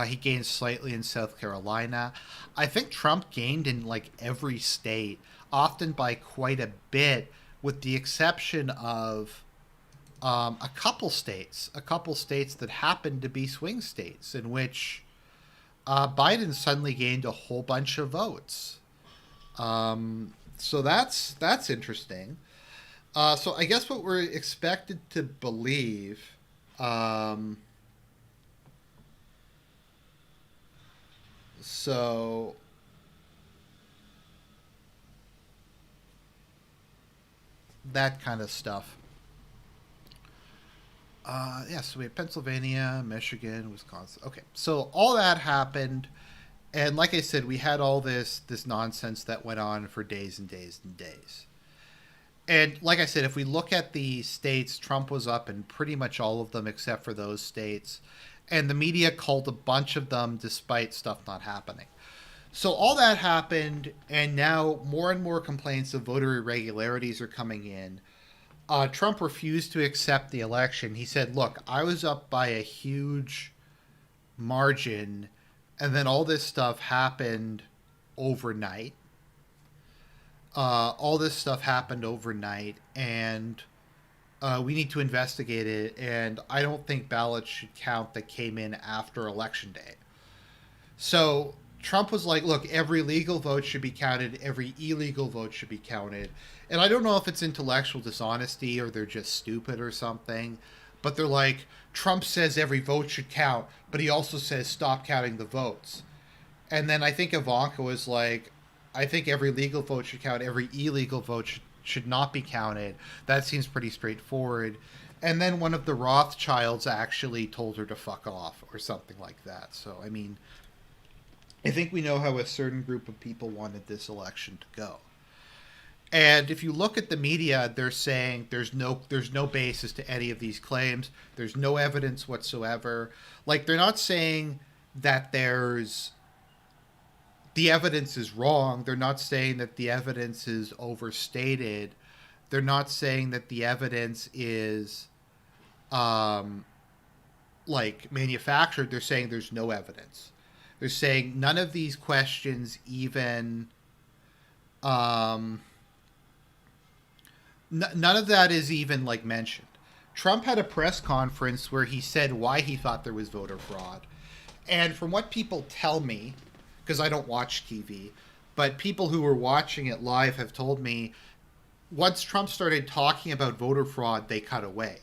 He gained slightly in South Carolina. I think Trump gained in like every state, often by quite a bit, with the exception of a couple states that happened to be swing states, in which Biden suddenly gained a whole bunch of votes. So that's interesting. So I guess what we're expected to believe. So that kind of stuff. So we have Pennsylvania, Michigan, Wisconsin. Okay, so all that happened, and like I said, we had all this nonsense that went on for days and days and days. And like I said, if we look at the states, Trump was up in pretty much all of them except for those states, and the media called a bunch of them despite stuff not happening. So all that happened, and now more and more complaints of voter irregularities are coming in. Trump refused to accept the election. He said, look, I was up by a huge margin, and then all this stuff happened overnight. All this stuff happened overnight, and we need to investigate it, and I don't think ballots should count that came in after Election Day. So Trump was like, look, every legal vote should be counted, every illegal vote should be counted. And I don't know if it's intellectual dishonesty or they're just stupid or something, but they're like, Trump says every vote should count, but he also says stop counting the votes. And then I think Ivanka was like, I think every legal vote should count, every illegal vote should not be counted. That seems pretty straightforward. And then one of the Rothschilds actually told her to fuck off or something like that. So, I mean, I think we know how a certain group of people wanted this election to go. And if you look at the media, they're saying there's no basis to any of these claims. There's no evidence whatsoever. Like they're not saying that there's the evidence is wrong. They're not saying that the evidence is overstated. They're not saying that the evidence is um, like manufactured. They're saying there's no evidence. They're saying none of these questions even um, none of that is even like mentioned. Trump had a press conference where he said why he thought there was voter fraud. And from what people tell me, because I don't watch TV, but people who were watching it live have told me once Trump started talking about voter fraud, they cut away.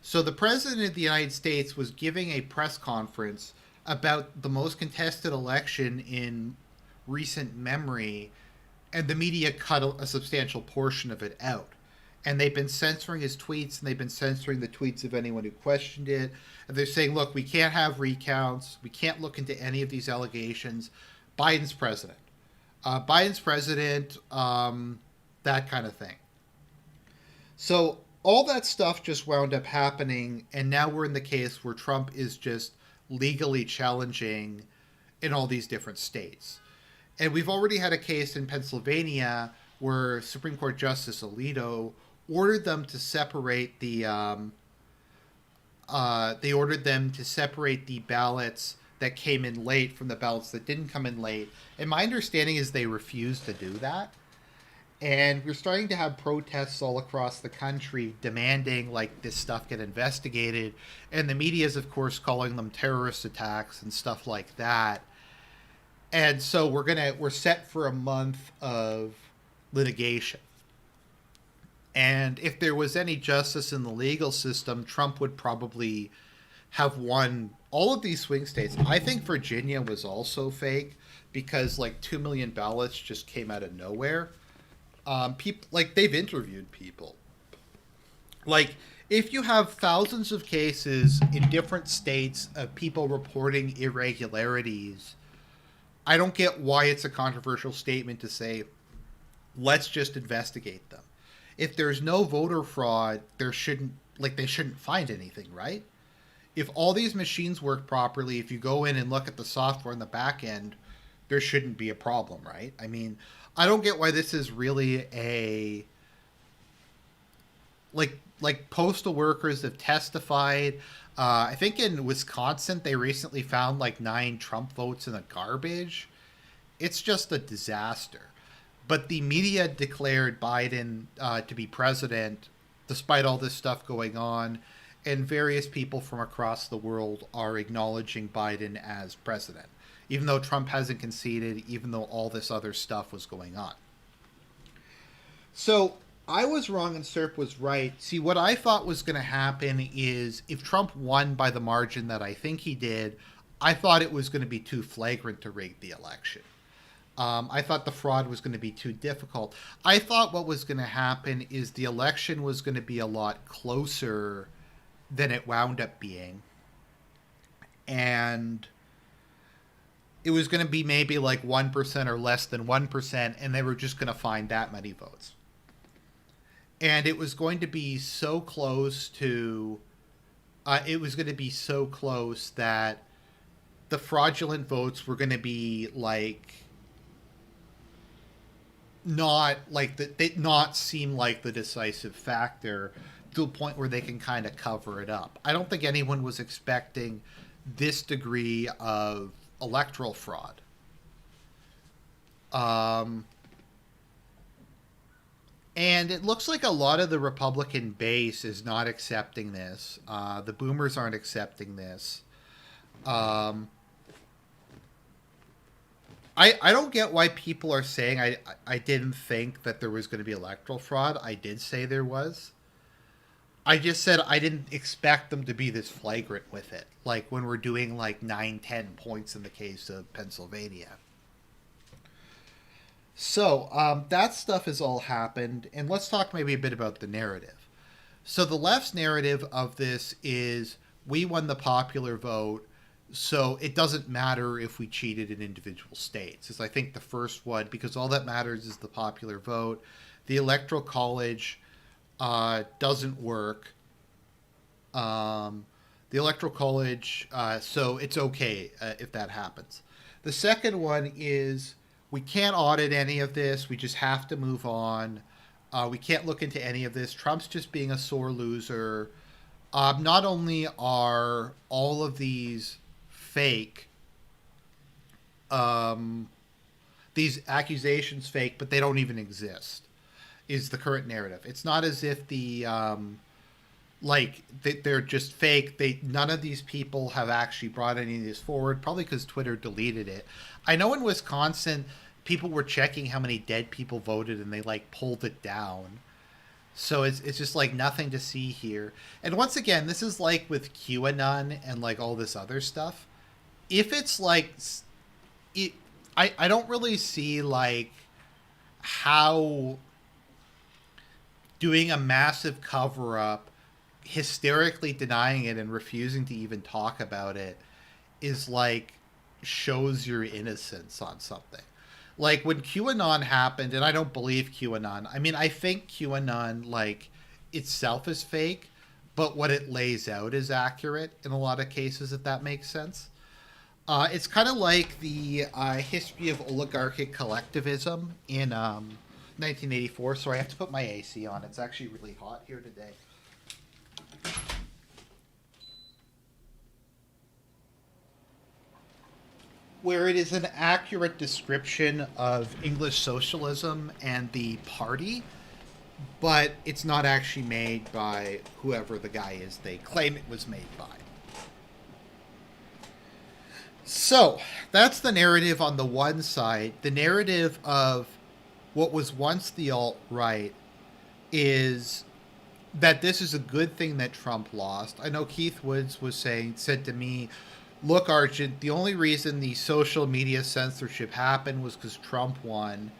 So the president of the United States was giving a press conference about the most contested election in recent memory, and the media cut a substantial portion of it out. And they've been censoring his tweets, and they've been censoring the tweets of anyone who questioned it. And they're saying, look, we can't have recounts. We can't look into any of these allegations. Biden's president. Biden's president, that kind of thing. So all that stuff just wound up happening, and now we're in the case where Trump is just legally challenging in all these different states. And we've already had a case in Pennsylvania where Supreme Court Justice Alito ordered them to separate the they ordered them to separate the ballots that came in late from the ballots that didn't come in late. And my understanding is they refused to do that. And we're starting to have protests all across the country demanding like this stuff get investigated. And the media is of course calling them terrorist attacks and stuff like that. And so we're set for a month of litigation. And if there was any justice in the legal system, Trump would probably have won all of these swing states. I think Virginia was also fake because like 2 million ballots just came out of nowhere. People like they've interviewed people. Like if you have thousands of cases in different states of people reporting irregularities, I don't get why it's a controversial statement to say let's just investigate them. If there's no voter fraud, there shouldn't they shouldn't find anything, right? If all these machines work properly, if you go in and look at the software in the back end, there shouldn't be a problem, right? I mean, I don't get why this is really a like postal workers have testified. I think in Wisconsin they recently found like 9 Trump votes in the garbage. It's just a disaster. But the media declared Biden to be president despite all this stuff going on, and various people from across the world are acknowledging Biden as president, even though Trump hasn't conceded, even though all this other stuff was going on. So I was wrong and Serp was right. See, what I thought was going to happen is if Trump won by the margin that I think he did, I thought it was going to be too flagrant to rig the election. I thought the fraud was going to be too difficult. I thought what was going to happen is the election was going to be a lot closer than it wound up being. And it was going to be maybe like 1% or less than 1%, and they were just going to find that many votes. And it was going to be so close to... it was going to be so close that the fraudulent votes were going to be like... not like they not seem like the decisive factor to a point where they can kind of cover it up. I don't think anyone was expecting this degree of electoral fraud. And it looks like a lot of the Republican base is not accepting this. The boomers aren't accepting this. I don't get why people are saying I didn't think that there was going to be electoral fraud. I did say there was. I just said I didn't expect them to be this flagrant with it. Like when we're doing like 9, 10 points in the case of Pennsylvania. So that stuff has all happened, and let's talk maybe a bit about the narrative. So the left's narrative of this is we won the popular vote, so it doesn't matter if we cheated in individual states. Is I think the first one because all that matters is the popular vote. The electoral college doesn't work. Um, the electoral college, so it's okay if that happens. The second one is we can't audit any of this. We just have to move on. We can't look into any of this. Trump's just being a sore loser. Not only are all of these fake, um, these accusations fake, but they don't even exist, is the current narrative. It's not as if they're just fake. None of these people have actually brought any of this forward, probably because Twitter deleted it. I know in Wisconsin, people were checking how many dead people voted, and they like pulled it down. So it's just like nothing to see here. And once again, this is like with QAnon and like all this other stuff. If it's like it, I don't really see like how doing a massive cover up, hysterically denying it and refusing to even talk about it is like shows your innocence on something. Like when QAnon happened, and I don't believe QAnon. I mean, I think QAnon like itself is fake, but what it lays out is accurate in a lot of cases. If that makes sense. It's kind of like the history of oligarchic collectivism in 1984. So I have to put my AC on. It's actually really hot here today. Where it is an accurate description of English socialism and the party, but it's not actually made by whoever the guy is they claim it was made by. So that's the narrative on the one side. The narrative of what was once the alt right is that this is a good thing that Trump lost. I know Keith Woods said to me, "Look, Argent, the only reason the social media censorship happened was because Trump won.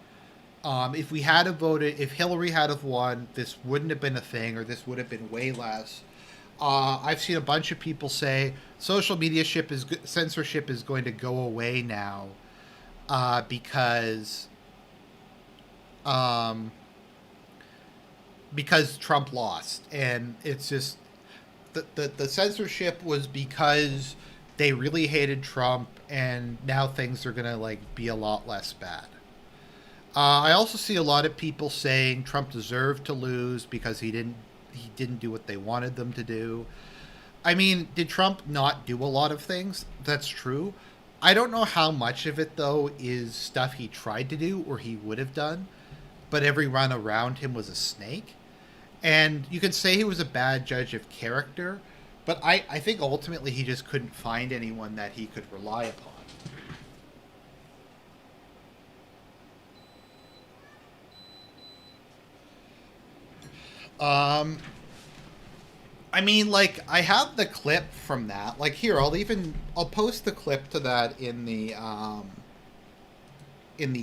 If we had voted, if Hillary had have won, this wouldn't have been a thing, or this would have been way less." I've seen a bunch of people say social media censorship is going to go away now um, because Trump lost, and it's just the censorship was because they really hated Trump, and now things are gonna like be a lot less bad. I also see a lot of people saying Trump deserved to lose because he didn't do what they wanted them to do. I mean, did Trump not do a lot of things? That's true. I don't know how much of it though is stuff he tried to do or he would have done, but everyone around him was a snake. And you could say he was a bad judge of character, but I think ultimately he just couldn't find anyone that he could rely upon. Um, I mean, like I have the clip from that. Like here, I'll post the clip to that in the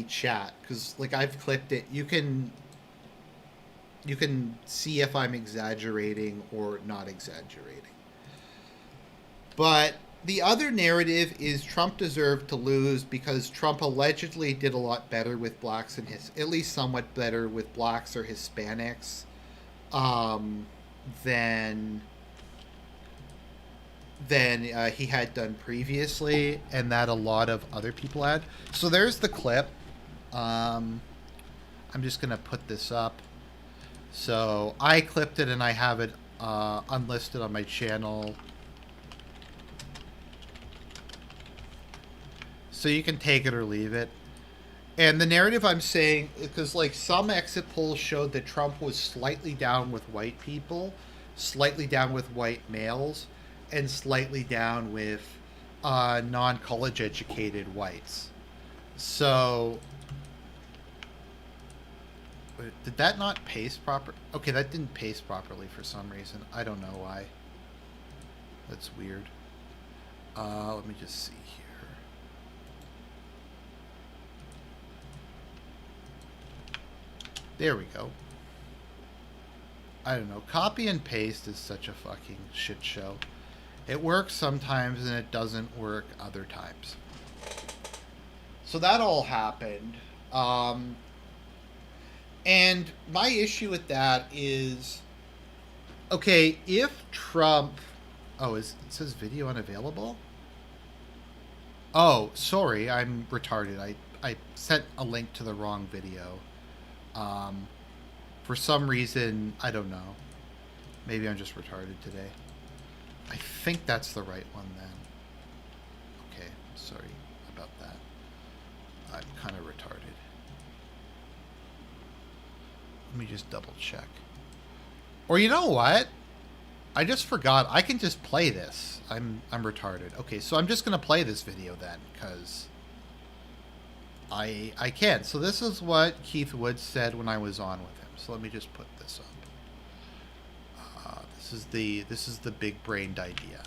chat because like I've clipped it. You can see if I'm exaggerating or not exaggerating. But the other narrative is Trump deserved to lose because Trump allegedly did a lot better with blacks and at least somewhat better with blacks or Hispanics um, than he had done previously, and that a lot of other people had. So there's the clip. Um, I'm just gonna put this up. So I clipped it and I have it unlisted on my channel. So you can take it or leave it. And the narrative I'm saying, because like some exit polls showed that Trump was slightly down with white people, slightly down with white males, and slightly down with non-college educated whites. So did that not paste proper? Okay, that didn't paste properly for some reason. I don't know why. That's weird. Let me just see here. There we go. I don't know. Copy and paste is such a fucking shit show. It works sometimes and it doesn't work other times. So that all happened. And my issue with that is, okay, if Trump... Oh, it says video unavailable? Oh, sorry, I'm retarded. I sent a link to the wrong video. For some reason, I don't know. Maybe I'm just retarded today. I think that's the right one then. Okay, sorry about that. I'm kind of retarded. Let me just double check. Or you know what? I just forgot. I can just play this. I'm retarded. Okay, so I'm just gonna play this video then, because I can. So this is what Keith Woods said when I was on with him. So let me just put this up. This is the big brained idea.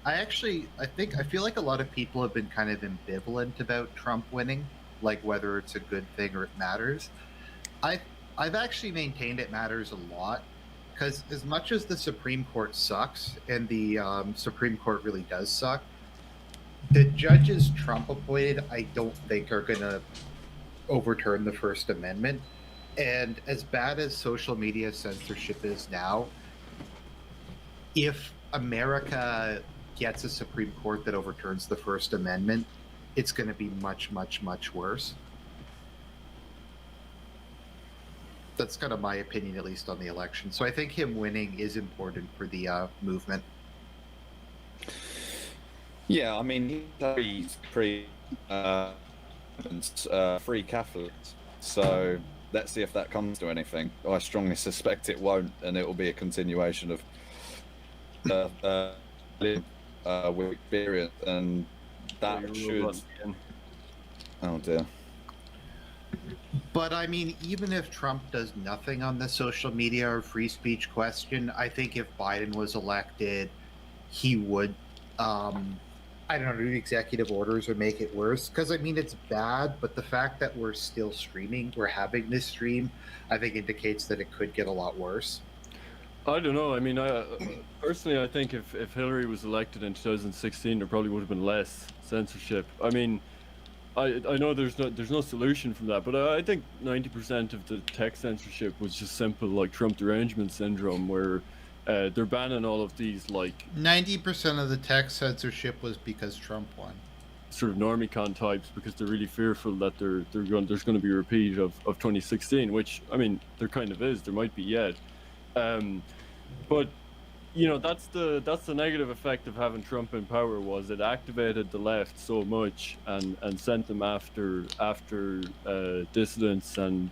I feel like a lot of people have been kind of ambivalent about Trump winning, like whether it's a good thing or it matters. I've actually maintained it matters a lot, because as much as the Supreme Court sucks, and the Supreme Court really does suck, the judges Trump appointed, I don't think are going to overturn the First Amendment. And as bad as social media censorship is now, if America gets a Supreme Court that overturns the First Amendment, it's going to be much, much, much worse. That's kind of my opinion, at least on the election. So I think him winning is important for the movement. Yeah, I mean, he's free Catholics. So let's see if that comes to anything. I strongly suspect it won't, and it will be a continuation of with experience, and that should. Oh dear. But I mean, even if Trump does nothing on the social media or free speech question, I think if Biden was elected, he would, I don't know, do executive orders or make it worse. Because I mean, it's bad, but the fact that we're still streaming, we're having this stream, I think indicates that it could get a lot worse. I don't know. I mean, personally, I think if Hillary was elected in 2016, there probably would have been less censorship. I mean, I know there's no solution from that, but I think 90% of the tech censorship was just simple, like Trump derangement syndrome, where they're banning all of these, like 90% of the tech censorship was because Trump won. Sort of normie-con types, because they're really fearful that there's going to be a repeat of 2016, which, I mean, there kind of is. There might be yet, but you know, that's the negative effect of having Trump in power, was it activated the left so much and sent them after dissidents, and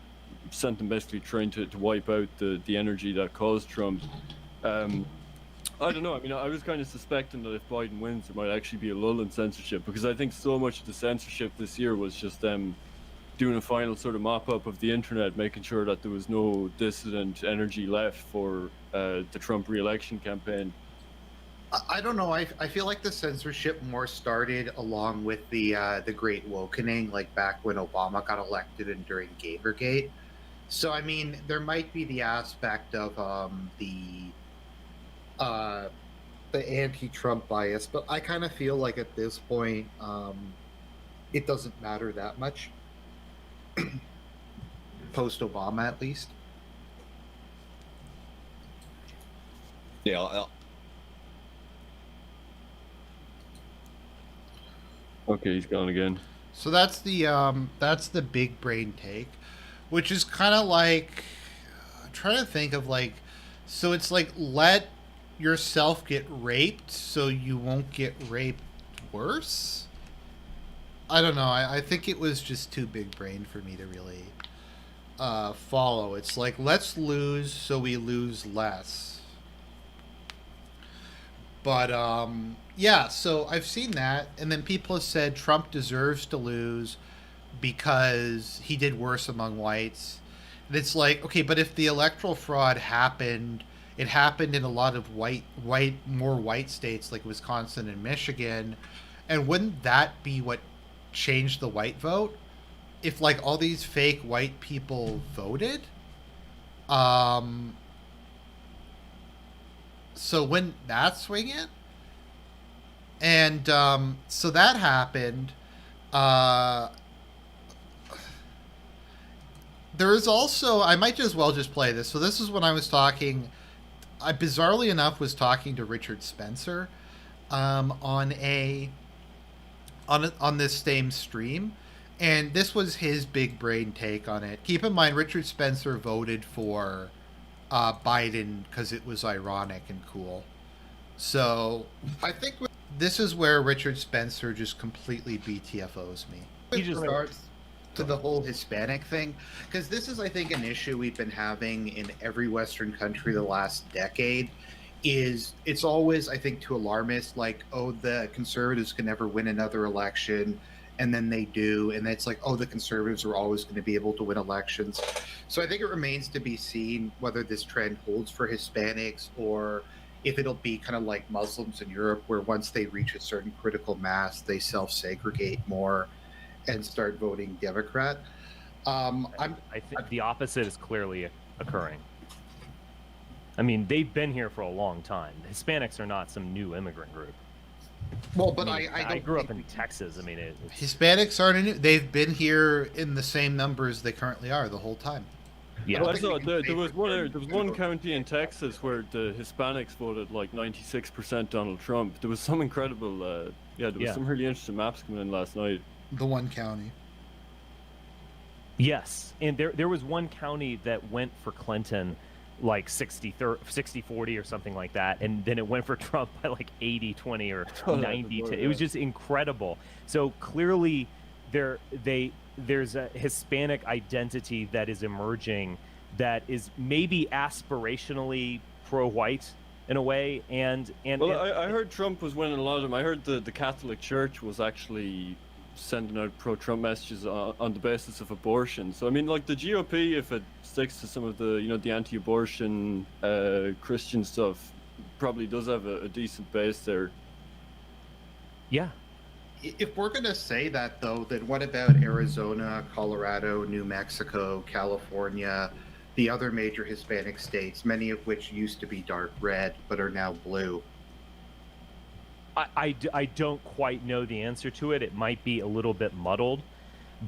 sent them basically trying to wipe out the energy that caused Trump. I don't know. I mean, I was kind of suspecting that if Biden wins, there might actually be a lull in censorship, because I think so much of the censorship this year was just them doing a final sort of mop-up of the internet, making sure that there was no dissident energy left for the Trump re-election campaign. I don't know. I feel like the censorship more started along with the Great Wokening, like back when Obama got elected and during Gamergate. So I mean, there might be the aspect of the anti-Trump bias, but I kind of feel like at this point, it doesn't matter that much. Post-Obama, at least. Yeah. Okay, he's gone again. So that's the big brain take, which is kind of like, I'm trying to think of like, so it's like, let yourself get raped so you won't get raped worse. I don't know. I think it was just too big brain for me to really follow. It's like, let's lose so we lose less. But yeah, so I've seen that, and then people have said Trump deserves to lose because he did worse among whites. And it's like, okay, but if the electoral fraud happened It happened in a lot of more white states like Wisconsin and Michigan. And wouldn't that be what changed the white vote? If like all these fake white people voted, um, so wouldn't that swing it? And so that happened. Uh, there is also, I might as well just play this. So this is when I was talking. I bizarrely enough was talking to Richard Spencer on on this same stream, and this was his big brain take on it. Keep in mind, Richard Spencer voted for Biden because it was ironic and cool. So I think this is where Richard Spencer just completely BTFOs me. With regards to the whole Hispanic thing, because this is, I think, an issue we've been having in every Western country the last decade. Is it's always, I think, too alarmist, like, oh, the conservatives can never win another election, and then they do, and it's like, oh, the conservatives are always going to be able to win elections. So I think it remains to be seen whether this trend holds for Hispanics, or if it'll be kind of like Muslims in Europe, where once they reach a certain critical mass, they self-segregate more and start voting Democrat. I think the opposite is clearly occurring. I mean, they've been here for a long time. The Hispanics are not some new immigrant group. Well, but I grew up in Texas. I mean, Hispanics aren't new. They've been here in the same numbers they currently are the whole time. Yeah, well, I saw there was one county in Texas where the Hispanics voted like 96% Donald Trump. There was some incredible, some really interesting maps coming in last night. The one county. Yes, and there was one county that went for Clinton like 60-40 or something like that, and then it went for Trump by like 80-20 or 90-10. It was just incredible. So clearly there's a Hispanic identity that is emerging that is maybe aspirationally pro-white in a way, I heard Trump was winning a lot of them. I heard the Catholic Church was actually sending out pro-Trump messages on the basis of abortion. So I mean, like the GOP, if it sticks to some of the the anti-abortion Christian stuff, probably does have a decent base there. Yeah. If we're going to say that, though, then what about Arizona, Colorado, New Mexico, California, the other major Hispanic states, many of which used to be dark red but are now blue? I don't quite know the answer to it. It might be a little bit muddled,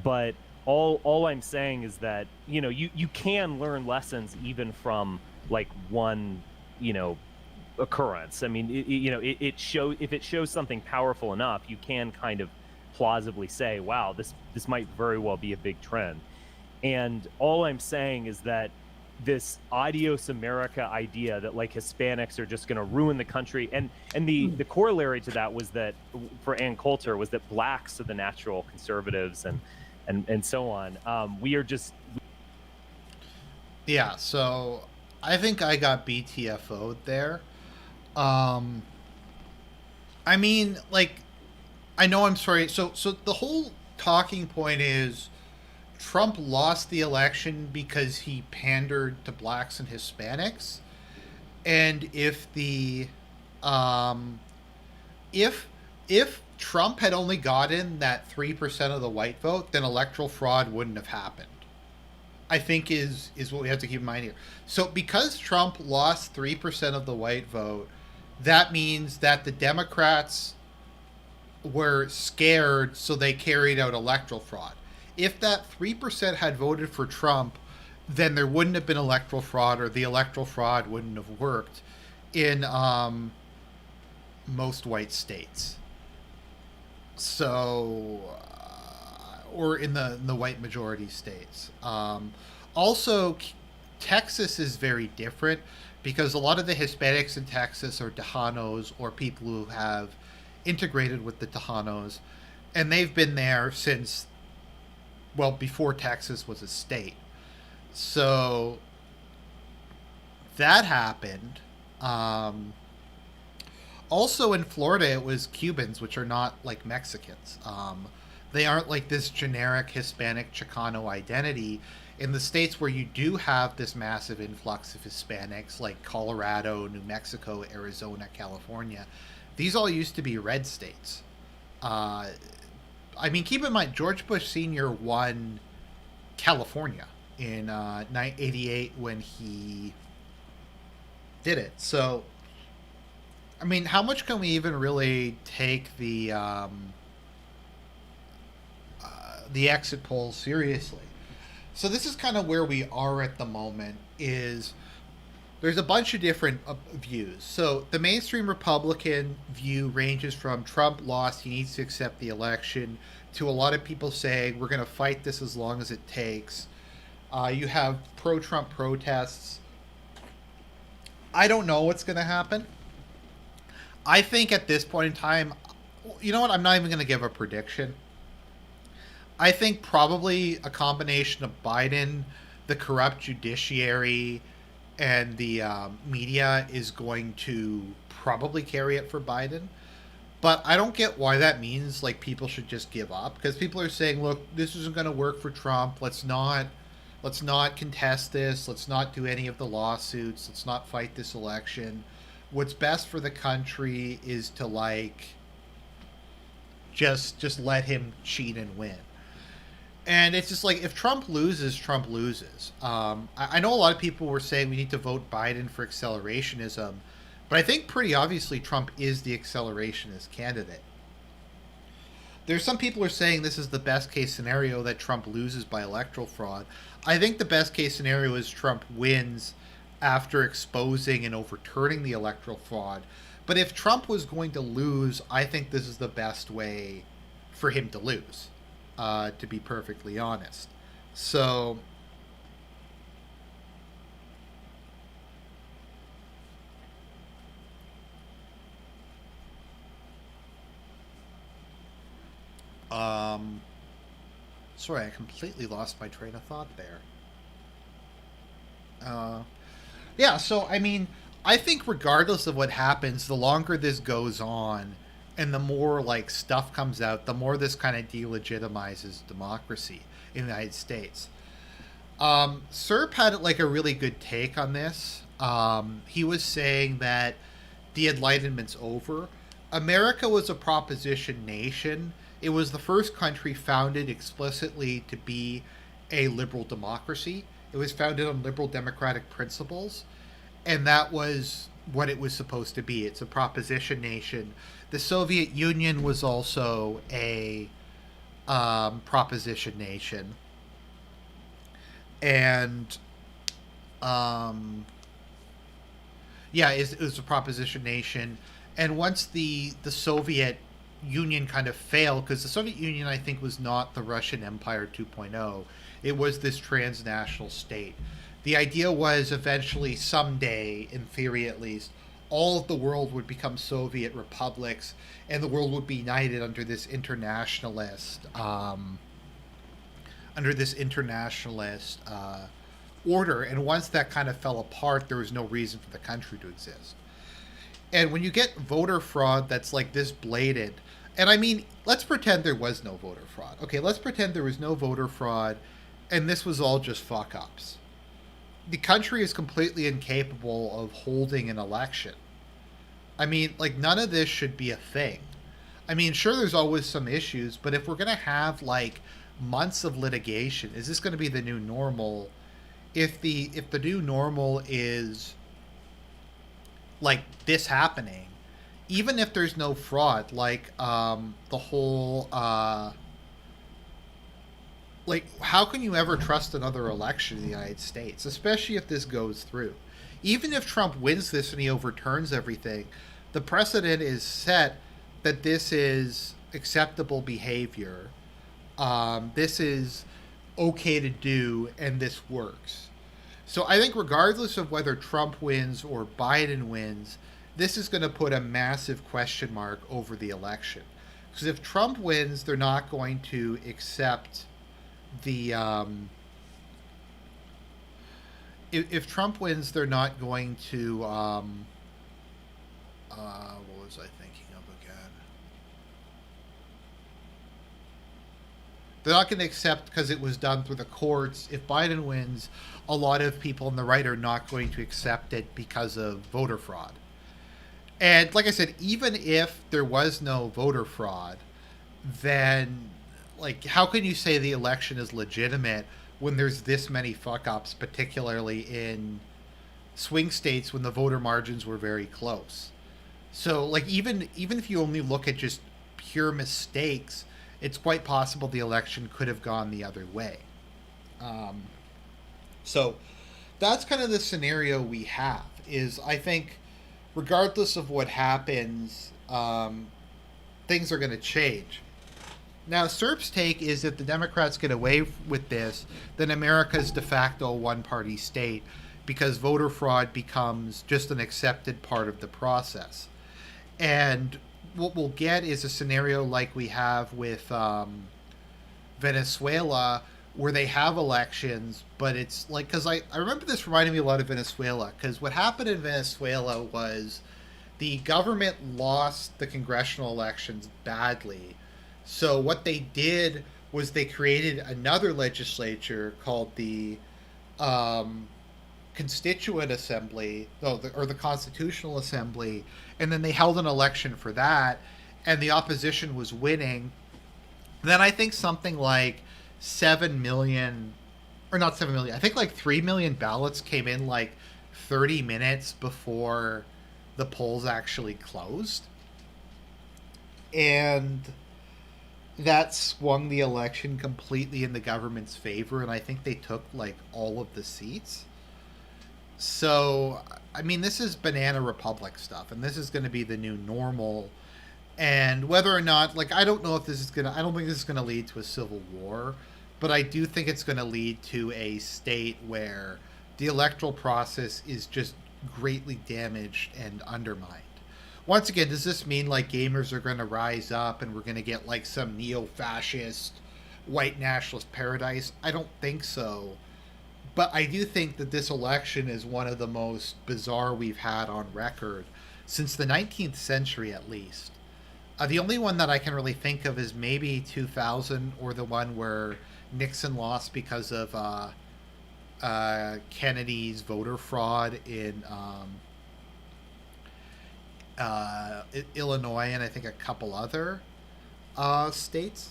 but all I'm saying is that you can learn lessons even from like one occurrence. I mean, it shows something powerful enough, you can kind of plausibly say, wow, this might very well be a big trend. And all I'm saying is that this adios America idea that like Hispanics are just going to ruin the country, and the corollary to that was that for Ann Coulter was that blacks are the natural conservatives and so on. We are just so I think I got BTFO'd there. I mean, like, I know I'm sorry. So the whole talking point is Trump lost the election because he pandered to blacks and Hispanics. And if if Trump had only gotten that 3% of the white vote, then electoral fraud wouldn't have happened, I think is what we have to keep in mind here. So because Trump lost 3% of the white vote, that means that the Democrats were scared, so they carried out electoral fraud. If that 3% had voted for Trump, then there wouldn't have been electoral fraud, or the electoral fraud wouldn't have worked in most white states. So, or in the white majority states. Also, Texas is very different because a lot of the Hispanics in Texas are Tejanos or people who have integrated with the Tejanos, and they've been there since, well, before Texas was a state. So that happened. Also in Florida, it was Cubans, which are not like Mexicans. They aren't like this generic Hispanic Chicano identity. in the states where you do have this massive influx of Hispanics, like Colorado, New Mexico, Arizona, California, these all used to be red states. Uh, I mean, keep in mind, George Bush Sr. won California in 1988 when he did it. So, I mean, how much can we even really take the exit polls seriously? So this is kind of where we are at the moment. Is there's a bunch of different views. So the mainstream Republican view ranges from Trump lost, he needs to accept the election, to a lot of people saying we're going to fight this as long as it takes. You have pro-Trump protests. I don't know what's going to happen. I think at this point in time, you know what? I'm not even going to give a prediction. I think probably a combination of Biden, the corrupt judiciary, and the media is going to probably carry it for Biden. But I don't get why that means like people should just give up, because people are saying, look, this isn't going to work for Trump. Let's not contest this. Let's not do any of the lawsuits. Let's not fight this election. What's best for the country is to like just let him cheat and win. And it's just like, if Trump loses, Trump loses. I know a lot of people were saying we need to vote Biden for accelerationism, but I think pretty obviously Trump is the accelerationist candidate. There's some people who are saying this is the best case scenario, that Trump loses by electoral fraud. I think the best case scenario is Trump wins after exposing and overturning the electoral fraud. But if Trump was going to lose, I think this is the best way for him to lose, to be perfectly honest. So sorry, I completely lost my train of thought there. Yeah, so I mean, I think regardless of what happens, the longer this goes on and the more like stuff comes out, the more this kind of delegitimizes democracy in the United States. Serp had like a really good take on this. He was saying that the Enlightenment's over. America was a proposition nation. It was the first country founded explicitly to be a liberal democracy. It was founded on liberal democratic principles, and that was what it was supposed to be. It's a proposition nation. The Soviet Union was also a proposition nation, and yeah, it was a proposition nation. And once the Soviet Union kind of failed, because the Soviet Union, I think, was not the Russian Empire 2.0. It was this transnational state. The idea was eventually, someday, in theory at least, all of the world would become Soviet republics, and the world would be united under this internationalist order. And once that kind of fell apart, there was no reason for the country to exist. And when you get voter fraud that's like this blatant, and I mean, let's pretend there was no voter fraud. Okay, let's pretend there was no voter fraud and this was all just fuck ups. The country is completely incapable of holding an election. I mean, like, none of this should be a thing. I mean, sure, there's always some issues, but if we're going to have like months of litigation, is this going to be the new normal? If the new normal is like this happening, even if there's no fraud, like the whole like, how can you ever trust another election in the United States, especially if this goes through? Even if Trump wins this and he overturns everything, the precedent is set that this is acceptable behavior. This is okay to do, and this works. So I think regardless of whether Trump wins or Biden wins, this is going to put a massive question mark over the election. Because if Trump wins, they're not going to accept the... if Trump wins, they're not going to... what was I thinking of again? They're not going to accept because it was done through the courts. If Biden wins, a lot of people on the right are not going to accept it because of voter fraud. And like I said, even if there was no voter fraud, then like how can you say the election is legitimate when there's this many fuck ups, particularly in swing states when the voter margins were very close? So like even if you only look at just pure mistakes, it's quite possible the election could have gone the other way. So that's kind of the scenario we have. Is I think regardless of what happens, things are going to change. Now, Serp's take is if the Democrats get away with this, then America's de facto one-party state because voter fraud becomes just an accepted part of the process. And what we'll get is a scenario like we have with Venezuela, where they have elections, but it's like, because I remember this reminding me a lot of Venezuela, because what happened in Venezuela was the government lost the congressional elections badly. So what they did was they created another legislature called the Constituent Assembly, or the Constitutional Assembly, and then they held an election for that, and the opposition was winning. Then I think something like 7 million, or not 7 million, I think like 3 million ballots came in like 30 minutes before the polls actually closed. And that swung the election completely in the government's favor, and I think they took like all of the seats. So, I mean, this is banana republic stuff, and this is going to be the new normal. And whether or not, like, I don't know if this is going to, I don't think this is going to lead to a civil war, but I do think it's going to lead to a state where the electoral process is just greatly damaged and undermined. Once again, does this mean like gamers are going to rise up and we're going to get like some neo-fascist white nationalist paradise? I don't think so. But I do think that this election is one of the most bizarre we've had on record since the 19th century, at least. The only one that I can really think of is maybe 2000, or the one where Nixon lost because of Kennedy's voter fraud in Illinois and I think a couple other states.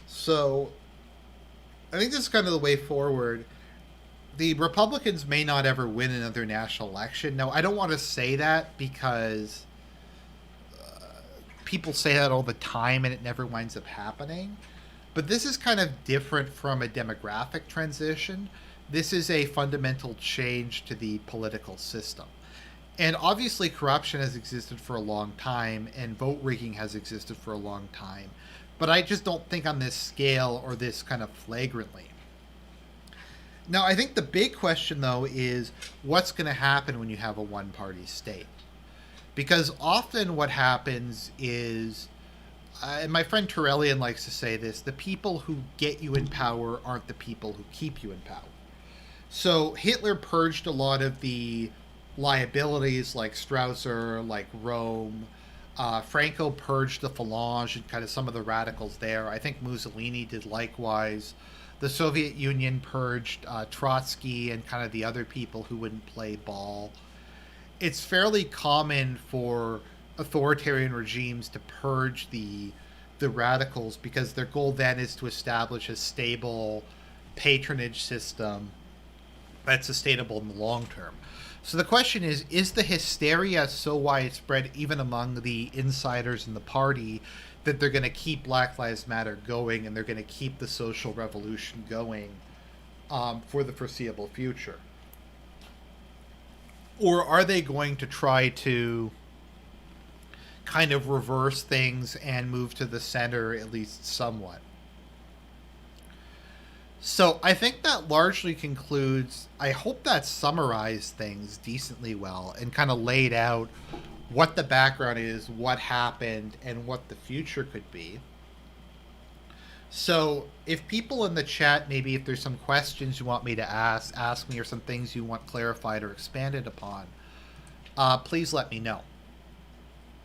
So I think this is kind of the way forward. The Republicans may not ever win another national election. Now, I don't want to say that because people say that all the time and it never winds up happening. But this is kind of different from a demographic transition. This is a fundamental change to the political system. And obviously corruption has existed for a long time and vote rigging has existed for a long time. But I just don't think on this scale or this kind of flagrantly. Now, I think the big question, though, is what's going to happen when you have a one-party state? Because often what happens is, and my friend Torellian likes to say this, the people who get you in power aren't the people who keep you in power. So Hitler purged a lot of the liabilities like Strasser, like Rome. Franco purged the Falange and kind of some of the radicals there. I think Mussolini did likewise. The Soviet Union purged Trotsky and kind of the other people who wouldn't play ball. It's fairly common for authoritarian regimes to purge the radicals because their goal then is to establish a stable patronage system that's sustainable in the long term. So the question is the hysteria so widespread even among the insiders in the party that they're going to keep Black Lives Matter going and they're going to keep the social revolution going for the foreseeable future? Or are they going to try to kind of reverse things and move to the center at least somewhat? So I think that largely concludes, I hope that summarized things decently well and kind of laid out what the background is, what happened, and what the future could be. So if people in the chat, maybe if there's some questions you want me to ask me, or some things you want clarified or expanded upon, please let me know.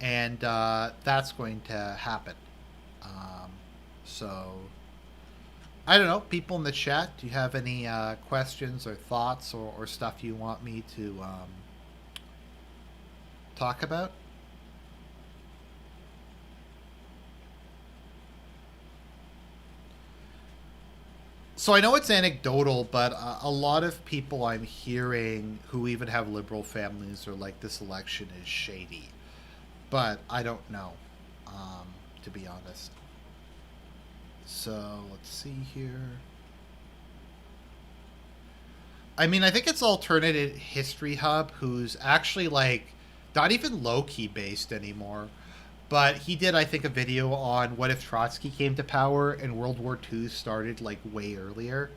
And that's going to happen. So I don't know, people in the chat, do you have any questions or thoughts or stuff you want me to talk about? So I know it's anecdotal, but a lot of people I'm hearing who even have liberal families are like, this election is shady. But I don't know, to be honest. So let's see here. I mean, I think it's Alternative History Hub, who's actually like not even low-key based anymore. But he did, I think, a video on what if Trotsky came to power and World War II started like way earlier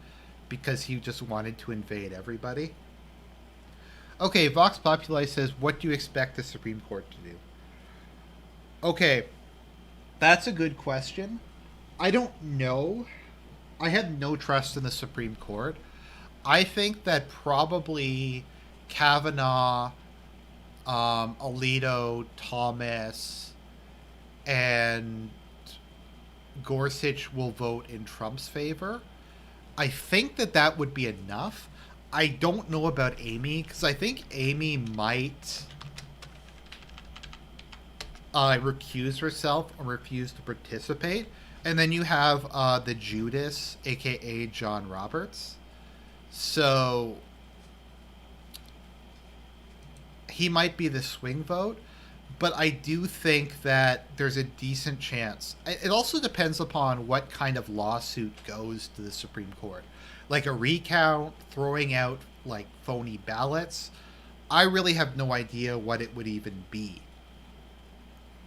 because he just wanted to invade everybody. Okay, Vox Populi says, what do you expect the Supreme Court to do? Okay, that's a good question. I don't know. I have no trust in the Supreme Court. I think that probably Kavanaugh, Alito, Thomas, and Gorsuch will vote in Trump's favor. I think that would be enough. I don't know about Amy, because I think Amy might recuse herself or refuse to participate. And then you have the Judas, a.k.a. John Roberts. So he might be the swing vote. But I do think that there's a decent chance. It also depends upon what kind of lawsuit goes to the Supreme Court. Like a recount, throwing out like phony ballots. I really have no idea what it would even be,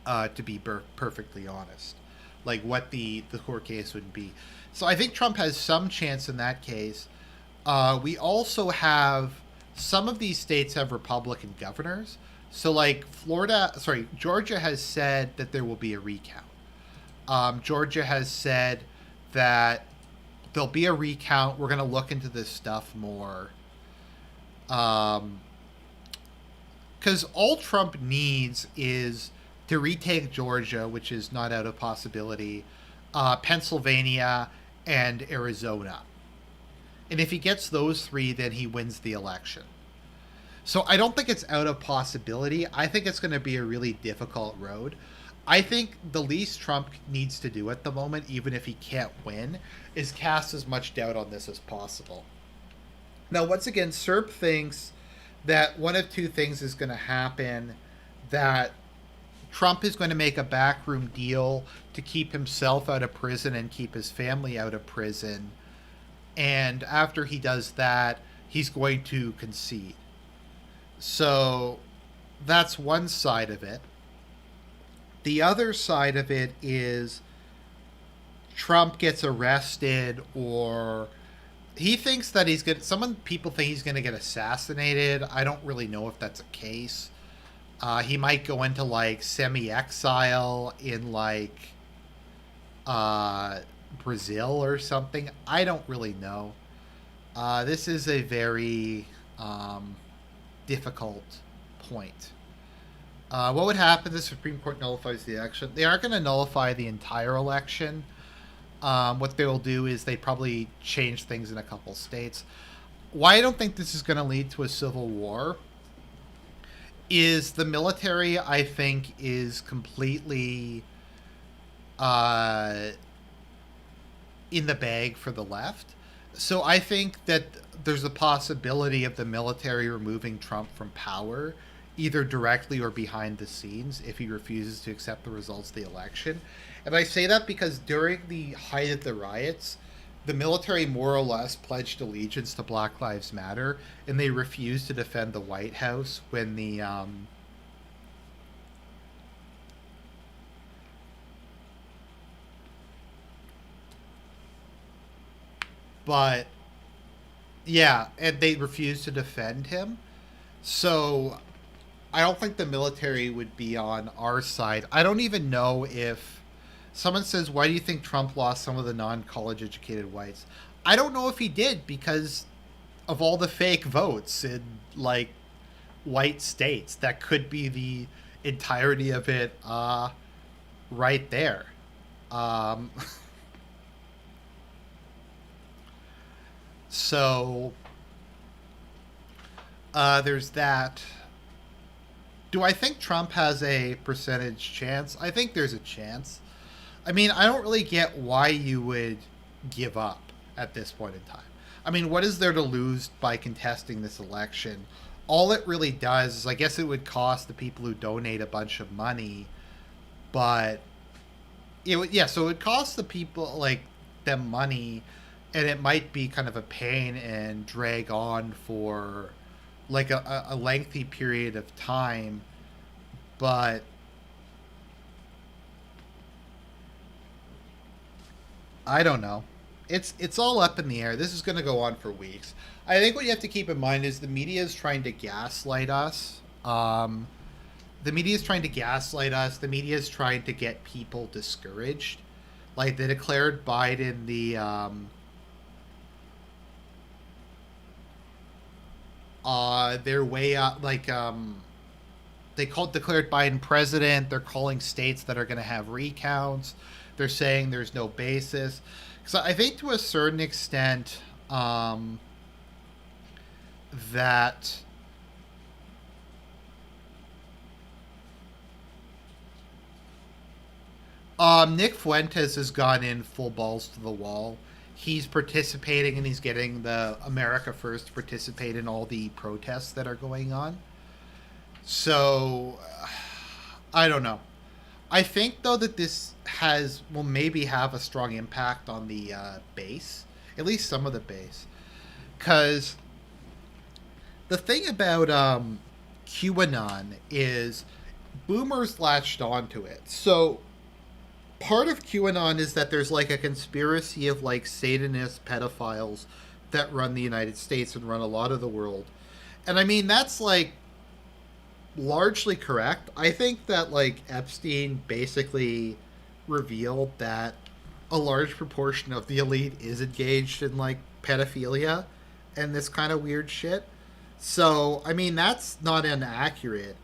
to be perfectly honest. Like what the court case would be. So I think Trump has some chance in that case. We also have, some of these states have Republican governors. So like Georgia has said that there will be a recount. Georgia has said that there'll be a recount. We're going to look into this stuff more. Because all Trump needs is to retake Georgia, which is not out of possibility, Pennsylvania, and Arizona. And if he gets those three, then he wins the election. So I don't think it's out of possibility. I think it's going to be a really difficult road. I think the least Trump needs to do at the moment, even if he can't win, is cast as much doubt on this as possible. Now, once again, Serb thinks that one of two things is going to happen, that Trump is going to make a backroom deal to keep himself out of prison and keep his family out of prison. And after he does that, he's going to concede. So that's one side of it. The other side of it is Trump gets arrested, or he thinks that he's going to, some people think he's going to get assassinated. I don't really know if that's a case. He might go into like semi-exile in like Brazil or something. I don't really know. This is a very difficult point. What would happen if the Supreme Court nullifies the election? They aren't going to nullify the entire election. What they will do is they probably change things in a couple states. Why I don't think this is going to lead to a civil war is the military, I think, is completely in the bag for the left. So I think that there's a possibility of the military removing Trump from power, either directly or behind the scenes, if he refuses to accept the results of the election. And I say that because during the height of the riots, the military more or less pledged allegiance to Black Lives Matter, and they refused to defend the White House when the but yeah, and they refused to defend him. So I don't think the military would be on our side. I don't even know if someone says, why do you think Trump lost some of the non-college educated whites? I don't know if he did because of all the fake votes in like white states. That could be the entirety of it right there. So there's that. Do I think Trump has a percentage chance? I think there's a chance. I mean, I don't really get why you would give up at this point in time. I mean, what is there to lose by contesting this election? All it really does is, I guess it would cost the people who donate a bunch of money, but it would, yeah, so it would cost the people like them money, and it might be kind of a pain and drag on for like a lengthy period of time, but I don't know. It's all up in the air. This is going to go on for weeks. I think what you have to keep in mind is the media is trying to gaslight us. The media is trying to gaslight us. The media is trying to get people discouraged. Like, they declared Biden their way up. Like, they declared Biden president. They're calling states that are going to have recounts. They're saying there's no basis. So I think to a certain extent that Nick Fuentes has gone in full balls to the wall. He's participating, and he's getting the America First to participate in all the protests that are going on. So I don't know. I think, though, that this will maybe have a strong impact on the base, at least some of the base. Because the thing about QAnon is boomers latched onto it. So part of QAnon is that there's like a conspiracy of like Satanist pedophiles that run the United States and run a lot of the world. And I mean, that's like largely correct. I think that like Epstein basically revealed that a large proportion of the elite is engaged in like pedophilia and this kind of weird shit. So I mean, that's not inaccurate.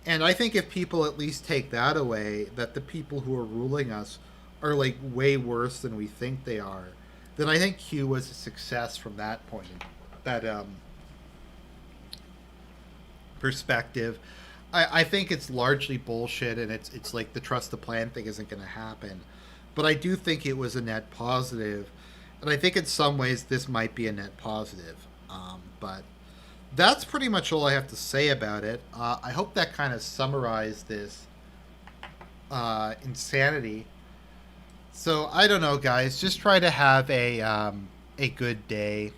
And I think if people at least take that away, that the people who are ruling us are like way worse than we think they are, then I think Q was a success from that point, that perspective. I think it's largely bullshit, and it's like the trust the plan thing isn't going to happen. But I do think it was a net positive, and I think in some ways this might be a net positive. But that's pretty much all I have to say about it. I hope that kind of summarized this insanity. So I don't know, guys. Just try to have a good day.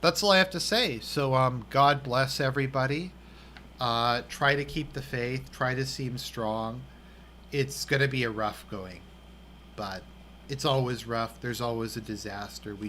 That's all I have to say. So God bless everybody. Try to keep the faith. Try to seem strong. It's going to be a rough going, but it's always rough. There's always a disaster. We